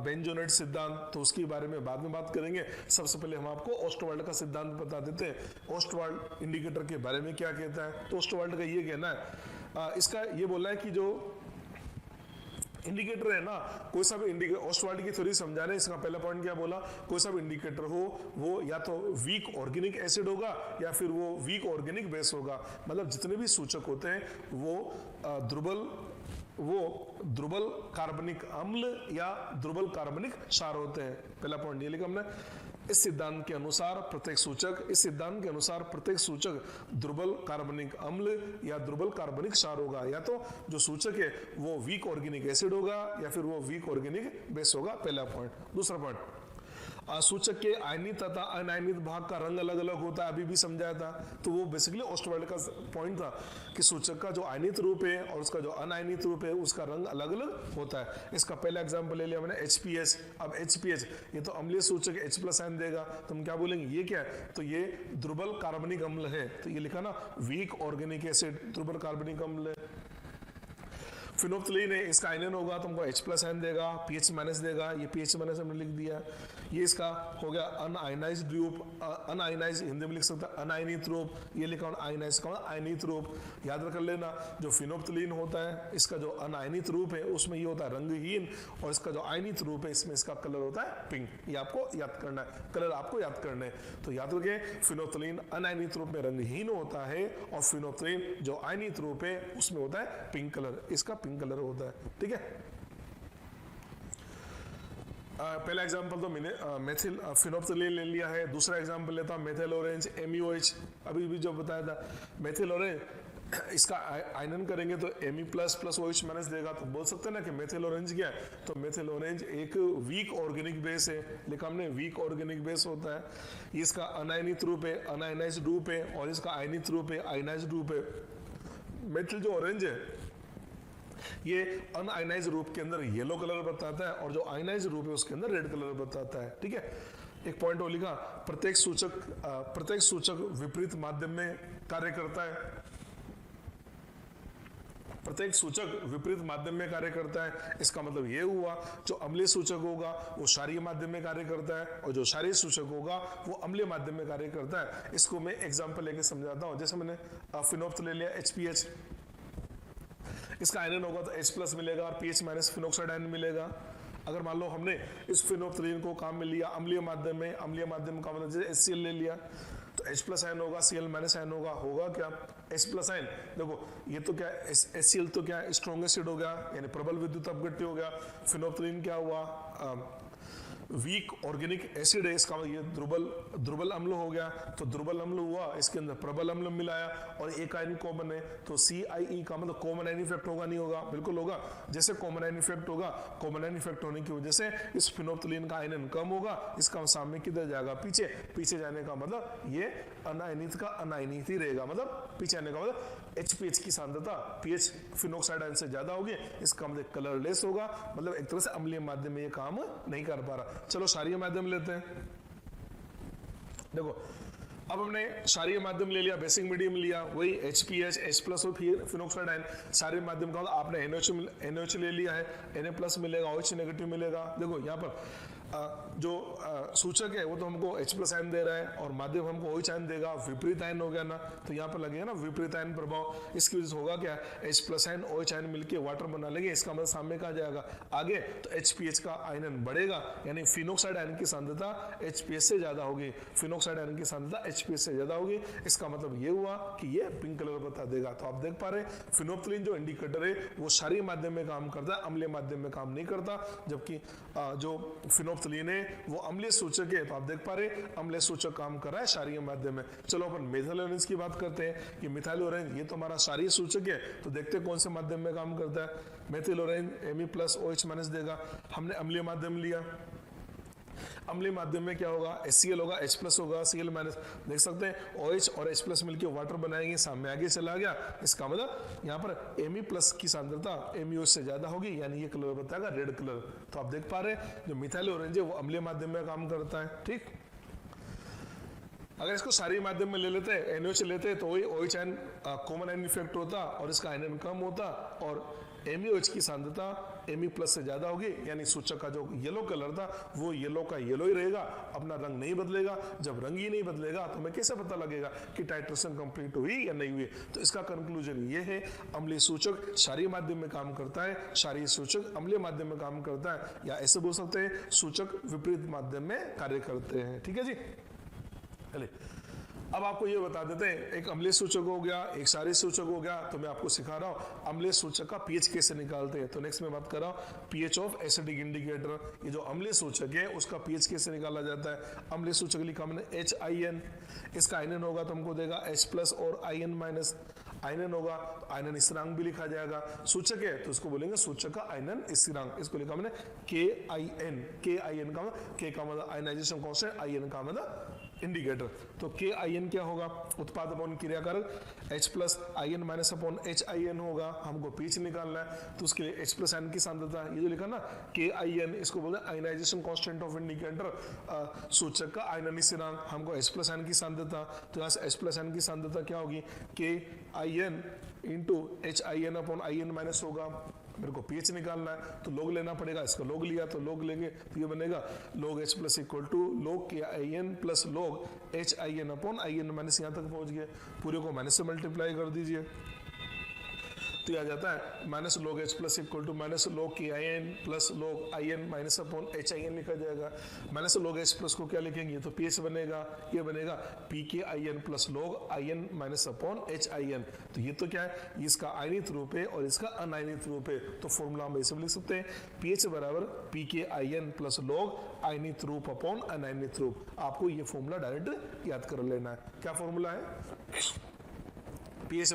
A: बेंजोनेट सिद्धांत। तो उसके बारे में बाद में बात करेंगे। सबसे पहले हम आपको ओस्टवाल्ड का सिद्धांत बता देते हैं। ओस्टवाल्ड इंडिकेटर के बारे में क्या कहता है, तो ओस्टवाल्ड का ये कहना है, इसका ये बोलना है कि जो इंडिकेटर है ना, कोई सा भी इंडिकेटर, ऑस्टवाल्ड की थ्योरी समझा रहे हैं। इसका पहला पॉइंट क्या बोला, कोई सा भी इंडिकेटर हो वो या तो वीक ऑर्गेनिक एसिड होगा या फिर वो वीक ऑर्गेनिक बेस होगा। मतलब जितने भी सूचक होते हैं वो ध्रुबल कार्बनिक अम्ल या ध्रुबल कार्बनिक क्षार होते हैं। पहला पॉइंट ये लिखा हमने। इस सिद्धांत के अनुसार प्रत्येक सूचक ध्रुबल कार्बनिक अम्ल या ध्रुबल कार्बनिक क्षार होगा। या तो जो सूचक है वो वीक ऑर्गेनिक एसिड होगा या फिर वो वीक ऑर्गेनिक बेस होगा। पहला पॉइंट। दूसरा पॉइंट, सूचक के आयनित तथा अनायनित भाग का रंग अलग अलग होता है, अभी भी समझाया था। तो वो बेसिकली ओस्टवाल्ड का पॉइंट था कि सूचक का जो आयनित रूप है और उसका जो अनायनित रूप है उसका रंग अलग अलग होता है। इसका पहला एग्जांपल ले लिया मैंने HPH। अब HPH ये तो अम्लीय सूचक H+ आयन देगा, तो हम क्या बोलेंगे ये क्या है, तो ये ध्रुबल कार्बनिक अम्ल है। तो ये लिखा ना वीक ऑर्गेनिक एसिड ध्रुबल कार्बनिक अम्ल है। फिनोप्थलीन है, इसका आयनन होगा तो हमको H+ आयन देगा, pH- देगा, ये pH- हमने लिख दिया। ये इसका हो गया अनआयनाइज्ड रूप, अनआयनाइज्ड हिंदी में लिख सकता है अनायनित रूप, ये लिखा आयनाइज्ड का आयनित रूप। याद रख लेना जो फिनोप्थलीन होता है इसका जो अनायनित रूप है उसमें ये होता है रंगहीन, और इसका जो आयनित रूप है इसमें इसका कलर होता है पिंक। ये आपको याद करना है, कलर आपको याद करना है। तो याद रखें फिनोप्थलीन अनायनित रूप में रंगहीन होता है और फिनोप्थलीन जो आयनित रूप है उसमें होता है पिंक कलर, इसका पिंक कलर होता है। ठीक है, पहला एग्जांपल तो मैंने मेथिल फिनोप्थलीन ले लिया है। दूसरा एग्जांपल लेता हूं मेथिल ऑरेंज MeOH, अभी भी जो बताया था मेथिल ऑरेंज, इसका आयनन करेंगे तो Me++ OH- देगा। तो बोल सकते हैं ना कि मेथिल ऑरेंज क्या है, तो मेथिल ऑरेंज एक वीक ऑर्गेनिक बेस है, लिखा हमने वीक ऑर्गेनिक बेस होता है। इसका अनायनित रूप है अनायनाइज्ड रूप है और इसका आयनित रूप है आयनाइज्ड रूप है। मेथिल जो ऑरेंज है ये अनआयनाइज्ड रूप के अंदर येलो कलर बताता है और जो आयनाइज्ड रूप है उसके अंदर रेड कलर बताता है। ठीक है, एक पॉइंट और लिखा, प्रत्येक सूचक विपरीत माध्यम में कार्य करता है। प्रत्येक सूचक विपरीत माध्यम में कार्य करता है। इसका मतलब ये हुआ जो अम्लीय सूचक होगा वो क्षारीय माध्यम में कार्य करता है और जो क्षारीय सूचक होगा वो अम्लीय माध्यम में कार्य करता है। इसको मैं एग्जांपल लेके समझाता हूँ। जैसे मैंने फिनोप्थ ले लिया HPH, इसका आयनन होगा तो H+ मिलेगा और pH- फिनोक्साइड आयन मिलेगा। अगर मान लो हमने इस फिनोप्थलीन को काम में लिया अम्लीय माध्यम का मतलब जैसे HCl ले लिया तो H+ आयन होगा, Cl- आयन होगा क्या H+ आयन। देखो ये तो क्या HCl तो क्या स्ट्रॉन्ग एसिड हो गया यानी प्रबल विद्युत अपघट्य हो गया। फिनोप्थलीन क्या हुआ वीक ऑर्गेनिक एसिड है, इसका ये ध्रुबल अम्ल हो गया। तो ध्रुबल अम्ल हुआ, इसके अंदर प्रबल अम्ल मिलाया और एक आयन कॉमन है तो CIE का मतलब कॉमन आयन इफेक्ट होगा नहीं होगा, बिल्कुल होगा। जैसे कॉमन आयन इफेक्ट होगा, कॉमन आयन इफेक्ट होने की वजह से इस फिनोप्थलीन का आयनन कम होगा, इसका सामने किधर जाएगा पीछे जाने का मतलब ये अनायनित का अनायनित ही रहेगा, मतलब पीछे आने का मतलब HPH की सांद्रता pH फिनोक्साइड आयन से ज्यादा होगी, इसका मतलब कलरलेस होगा, मतलब एक तरह से अम्लीय माध्यम में ये काम नहीं कर पा रहा। चलो क्षारीय माध्यम लेते हैं। देखो अब हमने क्षारीय माध्यम ले लिया, बेसिक मीडियम लिया, वही HPH H+ और फिर फिनोक्साइड आयन। क्षारीय माध्यम का आपने NaOH ले लिया है, Na+ मिलेगा, OH- मिलेगा। देखो यहाँ पर जो सूचक है वो तो हमको H+ आयन दे रहा है और माध्यम हमको OH आयन देगा, विपरीत आयन हो गया ना, तो यहाँ पर लगेगा ना विपरीत आयन प्रभाव। इसकी वजह से होगा क्या H+ आयन OH आयन मिलके वाटर बना लेंगे, इसका मतलब सामने कहाँ जाएगा आगे, तो HPH का आयनन बढ़ेगा यानी फिनोक्साइड आयन की सांद्रता HPH से ज्यादा होगी, फिनोक्साइड आयन की सांद्रता HPH से ज्यादा होगी। इसका मतलब ये हुआ कि ये पिंक कलर बता देगा। तो आप देख पा रहे फिनोप्थलीन जो इंडिकेटर है वो क्षारीय माध्यम में काम करता है, अम्लीय माध्यम में काम नहीं करता, जबकि जो फिनोप्थलीन है वो अम्लीय सूचक है। तो आप देख पा रहे अम्लीय सूचक काम कर रहा है क्षारीय माध्यम में। चलो अपन मेथिल ऑरेंज की बात करते हैं कि मिथाइल ऑरेंज ये तो हमारा क्षारीय सूचक है, तो देखते हैं कौन से माध्यम में काम करता है। मेथिल ऑरेंज Me+ OH- देगा। हमने अम्लीय माध्यम लिया, अम्लीय माध्यम में क्या होगा HCl होगा, H+ होगा, Cl- देख सकते हैं OH और H+ मिलकर वाटर बनाएंगे, सामने आगे चला गया, इसका मतलब यहाँ पर Me+ की सांद्रता MeOH से ज्यादा होगी यानी ये कलर बताएगा रेड कलर। तो आप देख पा रहे हैं जो मिथाइल ऑरेंज है वो अम्लीय माध्यम में काम करता है। ठीक, अगर इसको क्षारीय माध्यम में ले लेते हैं NaOH लेते हैं तो वही OH ion common ion effect होता और इसका आयनन कम होता और MeOH की सांद्रता Me प्लस से ज्यादा होगी, यानी सूचक का जो येलो कलर था वो येलो का येलो ही रहेगा, अपना रंग नहीं बदलेगा। जब रंग ही नहीं बदलेगा तो हमें कैसे पता लगेगा कि टाइट्रेशन कंप्लीट हुई या नहीं हुई? तो इसका कंक्लूजन ये है, अम्लीय सूचक क्षारीय माध्यम में काम करता है, क्षारीय सूचक अम्लीय माध्यम में काम करता है, या ऐसे बोल सकते हैं सूचक विपरीत माध्यम में कार्य करते हैं। ठीक है जी। चलिए अब आपको ये बता देते हैं, एक अम्लीय सूचक हो गया, एक क्षारीय सूचक हो गया, तो मैं आपको सिखा रहा हूँ अम्लीय सूचक का पीएच कैसे निकालते हैं। तो नेक्स्ट मैं बात कर रहा हूँ पीएच ऑफ एसिडिक इंडिकेटर। ये जो अम्लीय सूचक है उसका पीएच कैसे निकाला जाता है। अम्लीय सूचक लिखा हमने HIN, इसका आयनन होगा तो हमको देगा H+ और IN-। आयनन होगा तो आयनन स्थिरांक भी लिखा जाएगा। सूचक है तो उसको बोलेंगे सूचक का आयनन स्थिरांक, इसको लिखा हमने KIN। KIN का K का मतलब आयनाइजेशन कांस्टेंट, IN का मतलब इंडिकेटर। तो KIN क्या होगा, उत्पाद अपॉन क्रियाकारक, H+ IN minus upon HIN होगा। हमको पीएच निकालना है तो उसके लिए H+ आयन की सांद्रता, ये जो लिखा ना KIN, इसको बोलते हैं आयनाइजेशन कांस्टेंट ऑफ इंडिकेटर, सूचक का आयनन स्थिरांक। हमको H+ आयन की सांद्रता, तो यहाँ से H+ आयन की सांद्रता क्या होगी, KIN into HIN upon IN minus होगा। मेरे को पीएच निकालना है तो लॉग लेना पड़ेगा, इसका लॉग लिया तो लॉग लेंगे तो ये बनेगा log H+ equal to log KIN plus log HIN upon IN minus, यहाँ तक पहुंच गए। पूरे को माइनस से मल्टीप्लाई कर दीजिए तो यह आ जाता है minus log H+ equal to minus log KIN plus log IN minus upon HIN लिखा जाएगा। माइनस log H+ को क्या लिखेंगे, तो पीएच बनेगा, ये बनेगा PKIN plus log IN minus upon HIN। तो ये तो क्या है, इसका आयनित रूप है और इसका अनायनित रूप है। तो फॉर्मूला हम ऐसे लिख सकते हैं पीएच बराबर PKIN प्लस log आयनित रूप अपॉन अनायनित रूप। आपको ये फॉर्मूला डायरेक्ट याद कर लेना है। क्या फॉर्मूला है, पीएच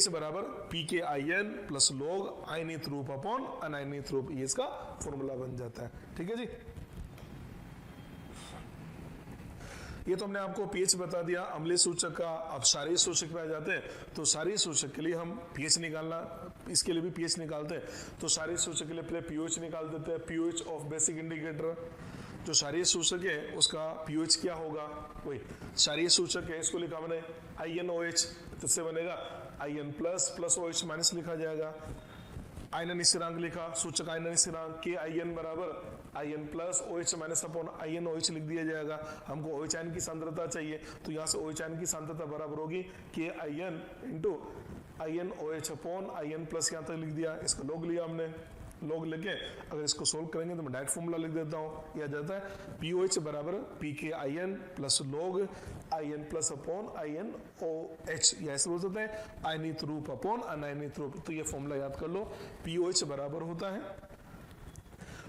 A: बराबर PKIN प्लस log आयनित रूप अपॉन अनायनित रूप, ये इसका फॉर्मूला बन जाता है। ठीक है जी। ये तो हमने आपको पीएच बता दिया अम्लीय सूचक का। अब क्षारीय सूचक पे आ जाते हैं। तो क्षारीय सूचक के लिए हम पीएच निकालना, इसके लिए भी पीएच निकालते हैं। तो क्षारीय सूचक के लिए पहले पीओएच निकाल देते हैं, पीओएच ऑफ बेसिक इंडिकेटर। जो क्षारीय सूचक है उसका पीओएच क्या होगा, वही क्षारीय सूचक है, इसको लिखा मैंने INOH, तो इससे बनेगा IN प्लस OH माइनस लिखा जाएगा। आयनन स्थिरांक लिखा, सूचक आयनन स्थिरांक KIN बराबर IN plus OH minus upon INOH लिख दिया जाएगा। हमको OH आयन की सांद्रता चाहिए तो यहाँ से OH आयन की सांद्रता बराबर होगी KIN into INOH upon IN plus, यहाँ तक लिख दिया, इसका लॉग लिया हमने। लॉग लेके अगर इसको सोल्व करेंगे तो मैं डायरेक्ट फॉर्मूला लिख देता हूँ, यह आ जाता है POH बराबर PKIN plus log IN plus upon INOH, या ऐसे बोल सकते हैं आयनित रूप अपॉन अनायनित रूप। तो ये फॉर्मूला याद कर लो, POH बराबर होता है,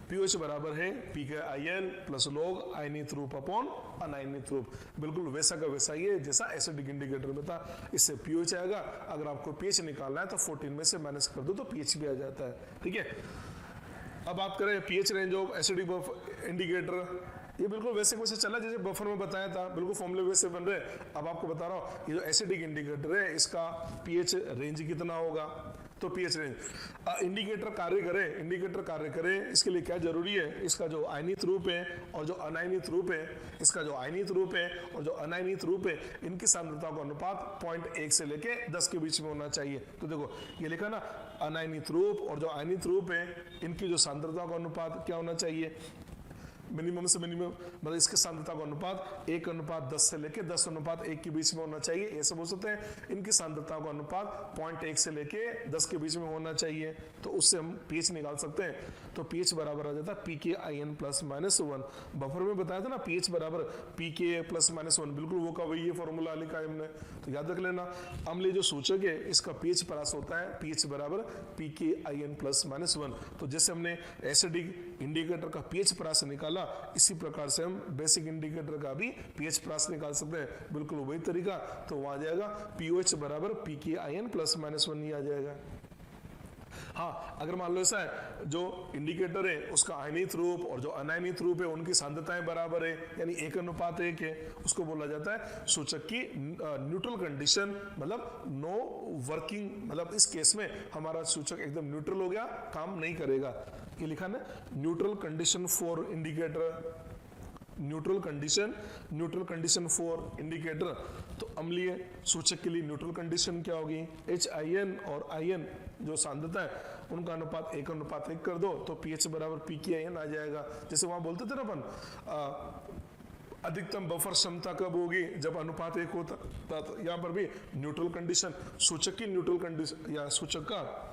A: POH बराबर है PKIN प्लस log आयनित रूप अपॉन अनायनित रूप। बिल्कुल वैसा का वैसा ही है जैसा एसिडिक इंडिकेटर में था। इससे पीओएच आएगा, अगर आपको पीएच निकालना है तो 14 में से माइनस कर दो तो पीएच भी आ जाता है। ठीक है, अब बात करें pH range of acidic indicator. ये बिल्कुल वैसे वैसे चला जैसे बफर में बताया था, बिल्कुल फॉर्मूले वैसे बन रहे। अब आपको बता रहा हूँ ये जो एसिडिक इंडिकेटर है इसका पीएच रेंज कितना होगा। तो पीएच रेंज, इंडिकेटर कार्य करे इसके लिए क्या जरूरी है, इसका जो आयनित रूप है और जो अनायनित रूप है, इसका जो आयनित रूप है और जो अनायनित रूप है, इनकी सांद्रता का अनुपात 0.1 से लेके 10 के बीच में होना चाहिए। तो देखो ये लिखा ना, अनायनित रूप और जो आयनित रूप है इनकी जो सांद्रता का अनुपात क्या होना चाहिए, मिनिमम से मिनिमम, मतलब इसके सांद्रता का अनुपात 1:10 से लेके 10:1 के बीच में होना चाहिए। ऐसे बोल सकते हैं इनकी सांद्रता का अनुपात 0.1 से लेके 10 के बीच में होना चाहिए। तो उससे हम पीएच निकाल सकते हैं। तो पीएच बराबर आ जाता है PKIN प्लस माइनस 1। बफर में बताया था ना पीएच बराबर PK प्लस माइनस 1, बिल्कुल वो का वही फॉर्मूला लिखा है हमने, तो याद रख लेना। अम्लीय जो सूचक है इसका पीएच परास होता है पीएच बराबर PKIN प्लस माइनस 1। तो जैसे हमने एसिडिक इंडिकेटर का पीएच परास निकाला, इसी प्रकार से हम बेसिक इंडिकेटर का भी पीएच परास निकाल सकते हैं, बिल्कुल वही तरीका। तो वहां आ जाएगा POH बराबर PKIN प्लस माइनस 1 ही आ जाएगा। हाँ, अगर मान लो ऐसा है जो इंडिकेटर है उसका आयनित रूप और जो अनायनित रूप है उनकी सांद्रताएं बराबर है, यानी 1:1 है, उसको बोला जाता है सूचक की न्यूट्रल कंडीशन, मतलब नो वर्किंग, मतलब इस केस में हमारा सूचक एकदम न्यूट्रल हो गया, काम नहीं करेगा। ये लिखा ना, neutral condition for indicator, neutral condition for indicator, तो अम्लीय सूचक के लिए न्यूट्रल कंडीशन क्या होगी, HIN और IN जो सांद्रता है उनका अनुपात 1:1 कर दो तो pH बराबर PKIN आ जाएगा। जैसे वहां बोलते थे ना अपन अधिकतम बफर क्षमता कब होगी, जब अनुपात 1 होता, तो यहाँ पर भी न्यूट्रल कंडीशन, सूचक की न्यूट्रल कंडीशन या सूचक का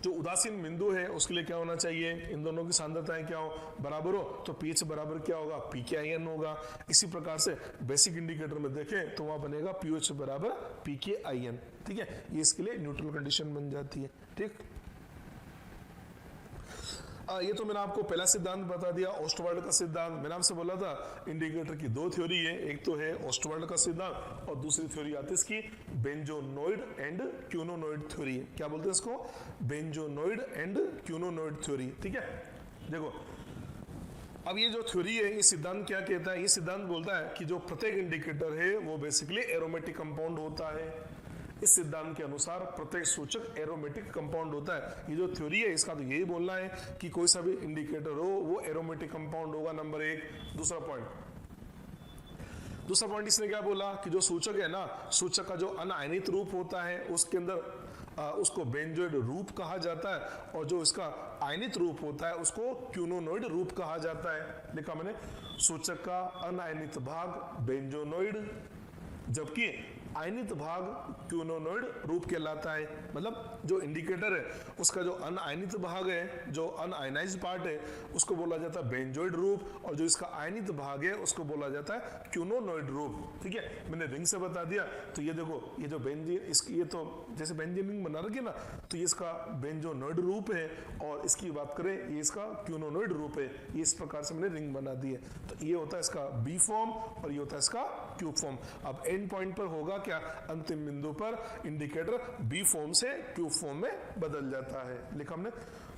A: जो उदासीन बिंदु है उसके लिए क्या होना चाहिए, इन दोनों की सांद्रताएं क्या हो, बराबर हो, तो pH बराबर क्या होगा, PKIN होगा। इसी प्रकार से बेसिक इंडिकेटर में देखें तो वहां बनेगा pH बराबर PKIN। ठीक है, ये इसके लिए न्यूट्रल कंडीशन बन जाती है। ठीक, ये तो मैंने आपको पहला सिद्धांत बता दिया, ओस्टवाल्ड का सिद्धांत। मैंने आपसे बोला था इंडिकेटर की दो थ्योरी है, एक तो है ओस्टवाल्ड का सिद्धांत और दूसरी थ्योरी आती है इसकी बेंजोनोइड एंड क्यूनोनोइड थ्योरी। क्या बोलते हैं इसको, बेंजोनोइड एंड क्यूनोनोइड थ्योरी। ठीक है, देखो अब ये जो थ्योरी है, ये सिद्धांत क्या कहता है, ये सिद्धांत बोलता है कि जो प्रत्येक इंडिकेटर है वो बेसिकली एरोमेटिक कंपाउंड होता है। इस सिद्धांत के अनुसार प्रत्येक सूचक एरोमेटिक कंपाउंड होता है। ये जो थ्योरी है इसका तो यही बोलना है कि कोई सा भी इंडिकेटर हो वो एरोमेटिक कंपाउंड होगा, नंबर 1। दूसरा पॉइंट इसने क्या बोला कि जो सूचक है ना, सूचक का जो अनायनित रूप होता है उसके अंदर उसको बेंजोइड रूप कहा जाता है और जो इसका आयनित रूप होता है उसको क्यूनोनोइड रूप कहा जाता है। लिखा मैंने, सूचक का अनायनित भाग बेंजोनोइड जबकि आयनित भाग क्यूनोनोइड रूप कहलाता है। मतलब जो इंडिकेटर है उसका जो अनआयनित भाग है, जो अनआयनाइज्ड पार्ट है उसको बोला जाता है बेंजोइड रूप और जो इसका आयनित भाग है उसको बोला जाता है क्यूनोनोइड रूप। ठीक है, मैंने रिंग से बता दिया। तो ये देखो, ये जो बेंजीन, इसकी ये तो जैसे बेंजीन रिंग बना रखी है ना, तो ये इसका बेंजोनोइड रूप है और इसकी बात करें ये इसका क्यूनोनोइड रूप है। ये इस प्रकार से मैंने रिंग बना दी है। तो ये होता है इसका बी फॉर्म और ये होता है इसका क्यूब फॉर्म। अब एंड पॉइंट पर होगा क्या, अंतिम बिंदु पर इंडिकेटर बी फॉर्म से क्यूब फॉर्म में बदल जाता है। लिखा हमने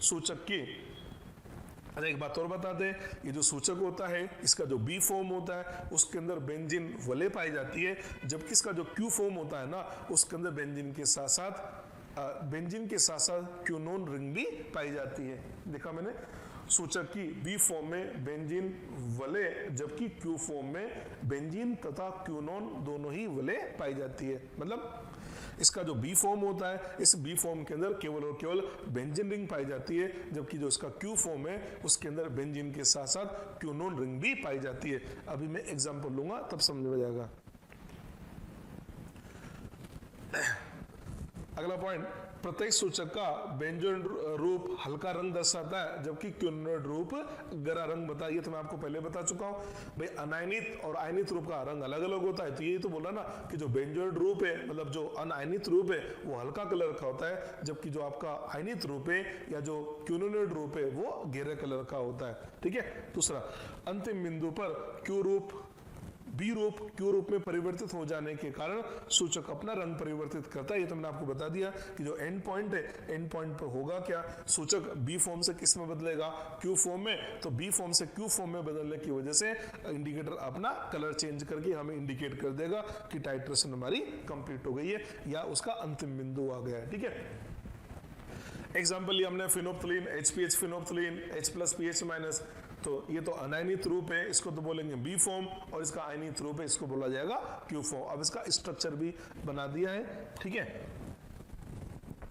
A: सूचक की। अच्छा, एक बात और बता दें, ये जो सूचक होता है इसका जो बी फॉर्म होता है उसके अंदर बेंजीन वलय पाई जाती है, जबकि इसका जो क्यू फॉर्म होता है ना उसके अंदर बेंजीन के साथ साथ क्यूनोन रिंग भी पाई जाती है। देखा मैंने, सूचक की बी फॉर्म में बेंजीन वलय जबकि क्यू फॉर्म में बेंजीन तथा क्यूनोन दोनों ही वलय पाई जाती है। मतलब इसका जो बी फॉर्म होता है, इस बी फॉर्म के अंदर केवल और केवल बेंजीन रिंग पाई जाती है, जबकि जो इसका क्यू फॉर्म है उसके अंदर बेंजीन के साथ साथ क्यूनोन रिंग भी पाई जाती है। अभी मैं एग्जांपल लूंगा तब समझ में जाएगा। अगला पॉइंट, प्रत्येक सूचक का बेंजोइड रूप हल्का रंग दर्शाता है जबकि क्यूनोइड रूप गहरा रंग बताइए। तो मैं आपको पहले बता चुका हूं भाई, अनायनित और आयनित रूप का रंग अलग अलग होता है। तो ये तो बोला ना कि जो बेंजोइड रूप है, मतलब जो अनायनित रूप है वो हल्का कलर का होता है, जबकि जो आपका आयनित रूप है या जो क्यूनोइड रूप है वो गहरे कलर का होता है। ठीक है, दूसरा, अंतिम बिंदु पर क्यू रूप बी रूप क्यू रूप में परिवर्तित हो जाने के कारण सूचक अपना रंग परिवर्तित करता है। ये तो मैंने आपको बता दिया कि जो एंड पॉइंट है, एंड पॉइंट पर होगा क्या, सूचक बी फॉर्म से किस में बदलेगा, क्यू फॉर्म में। तो बी फॉर्म से क्यू फॉर्म में बदलने की वजह से इंडिकेटर अपना कलर चेंज करके हमें इंडिकेट कर देगा कि टाइट्रेशन हमारी कंप्लीट हो गई है या उसका अंतिम बिंदु आ गया है। ठीक है, एग्जाम्पल लिया हमने phenolphthalein, HPH phenolphthalein, H+ PH-। तो ये तो अनायनित रूप है, इसको तो बोलेंगे बी फॉर्म, और इसका आयनित रूप है इसको बोला जाएगा क्यू फॉर्म। अब इसका स्ट्रक्चर भी बना दिया है। ठीक है,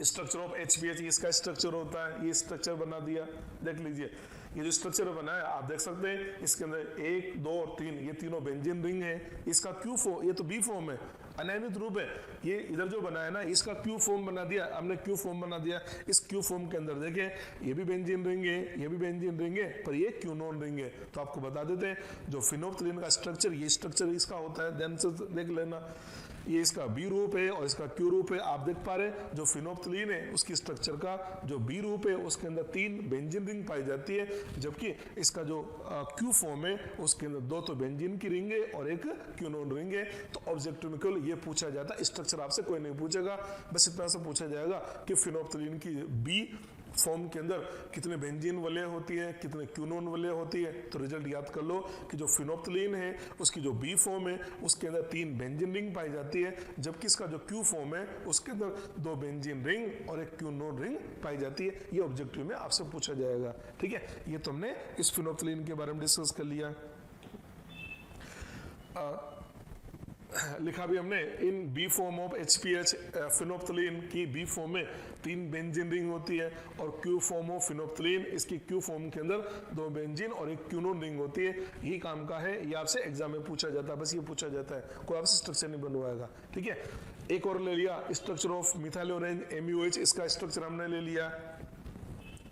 A: स्ट्रक्चर ऑफ HPH, इसका स्ट्रक्चर होता है, ये स्ट्रक्चर बना दिया। देख लीजिए, ये जो स्ट्रक्चर बना है आप देख सकते हैं, इसके अंदर 1 2 3 ये तीनों बेंजीन रिंग है। इसका क्यू फॉर्म, ये तो बी फॉर्म है, अनायनित रूप है। ये इधर जो बना है ना इसका क्यू फॉर्म बना दिया हमने, क्यू फॉर्म बना दिया। इस क्यू फॉर्म के अंदर देखें, ये भी बेंजीन रिंग है, ये भी बेंजीन रिंग है, पर ये क्यूनोन रिंग है। तो आपको बता देते हैं जो फिनोप्थलीन का स्ट्रक्चर, ये स्ट्रक्चर इसका होता है, ध्यान से देख लेना। ये इसका बी रूप है और इसका क्यू रूप है। आप देख पा रहे हैं जो फिनोप्थलीन है उसकी स्ट्रक्चर का जो बी रूप है उसके अंदर 3 बेंजीन रिंग पाई जाती है, जबकि इसका जो क्यू फॉर्म है उसके अंदर 2 तो बेंजीन की रिंग है और 1 क्यूनोन रिंग है। तो ऑब्जेक्टिव में केवल ये पूछा जाता है, स्ट्रक्चर आपसे कोई नहीं पूछेगा, बस इतना से पूछा जाएगा कि फिनोप्थलीन की बी फॉर्म के अंदर कितने बेंजीन वलय होती है, कितने क्यूनोन वलय होती है। तो रिजल्ट याद कर लो कि जो फिनोप्थलीन है उसकी जो बी फॉर्म है उसके अंदर 3 बेंजीन रिंग पाई जाती है, जबकि इसका जो क्यू फॉर्म है उसके अंदर 2 बेंजीन रिंग और 1 क्यूनोन रिंग पाई जाती है। ये ऑब्जेक्टिव में आपसे पूछा जाएगा। ठीक है, ये तुमने इस फिनोप्थलीन के बारे में डिस्कस कर लिया। लिखा भी हमने in B form of HPH phenolphthalein की बी फॉर्म में 3 बेंजीन रिंग होती है और क्यू फॉर्म ऑफ फिनोप्थलीन इसकी क्यू फॉर्म के अंदर 2 बेंजीन और 1 क्यूनोन रिंग होती है। यही काम का है, ये आपसे एग्जाम में पूछा जाता है, बस ये पूछा जाता है, कोई आपसे स्ट्रक्चर नहीं बनवाएगा। ठीक है, एक और ले लिया structure of methyl orange MUH, इसका स्ट्रक्चर हमने ले लिया।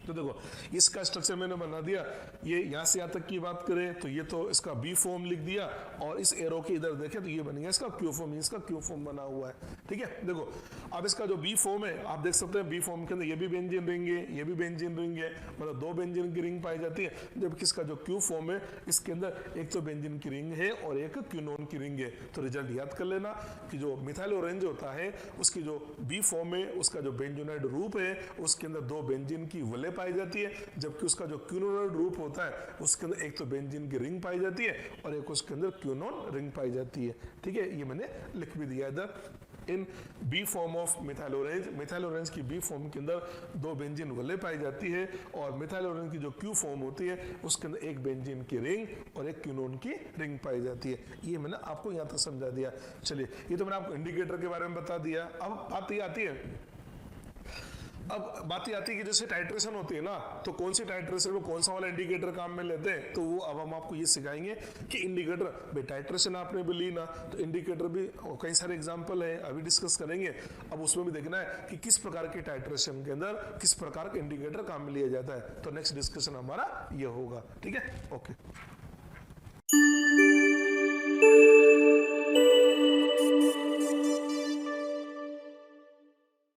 A: तो देखो इसका स्ट्रक्चर मैंने बना दिया, ये यहाँ से यहाँ तक की बात करें तो ये तो इसका बी फॉर्म लिख दिया और इस एरो के इधर देखें तो ये बन गया इसका क्यू फॉर्म, इसका क्यू फॉर्म बना हुआ है। ठीक है, देखो अब इसका जो बी फॉर्म है आप देख सकते हैं, बी फॉर्म के अंदर ये भी बेंजीन रिंग है, ये भी बेंजीन रिंग है, मतलब 2 बेंजीन की रिंग पाई जाती है। जबकि इसका जो क्यू फॉर्म है इसके अंदर एक तो बेंजीन की रिंग है और एक क्यूनोन की रिंग है। तो रिजल्ट याद कर लेना कि जो मिथाइल ऑरेंज होता है उसकी जो बी फॉर्म है उसका जो बेंजोनाइड रूप है उसके अंदर 2 बेंजीन की वले पाई जाती है, जबकि उसका जो क्यूनोन रूप होता है उसके अंदर एक तो बेंजीन की रिंग पाई जाती है और एक उसके अंदर क्यूनोन रिंग पाई जाती है। ठीक है, ये मैंने लिख भी दिया इधर। In B form of methyl orange की बी फॉर्म के अंदर 2 बेंजीन वले पाई जाती है और मिथाइल ऑरेंज की जो क्यू फॉर्म होती है उसके अंदर एक बेंजीन की रिंग और एक क्यूनोन की रिंग पाई जाती है। ये मैंने आपको यहाँ तक समझा दिया। चलिए, ये तो मैंने आपको इंडिकेटर के बारे में बता दिया। अब बात ये आती है, अब बात ये आती है कि जैसे टाइट्रेशन होती है ना, तो कौन सी टाइट्रेशन में कौन सा वाला इंडिकेटर काम में लेते हैं, तो वो अब हम आपको ये सिखाएंगे कि इंडिकेटर भाई टाइट्रेशन आपने भी ली ना, तो इंडिकेटर भी कई सारे एग्जांपल है अभी डिस्कस करेंगे। अब उसमें भी देखना है कि किस प्रकार के टाइट्रेशन के अंदर किस प्रकार का इंडिकेटर काम में लिया जाता है। तो नेक्स्ट डिस्कशन हमारा ये होगा। ठीक है, ओके।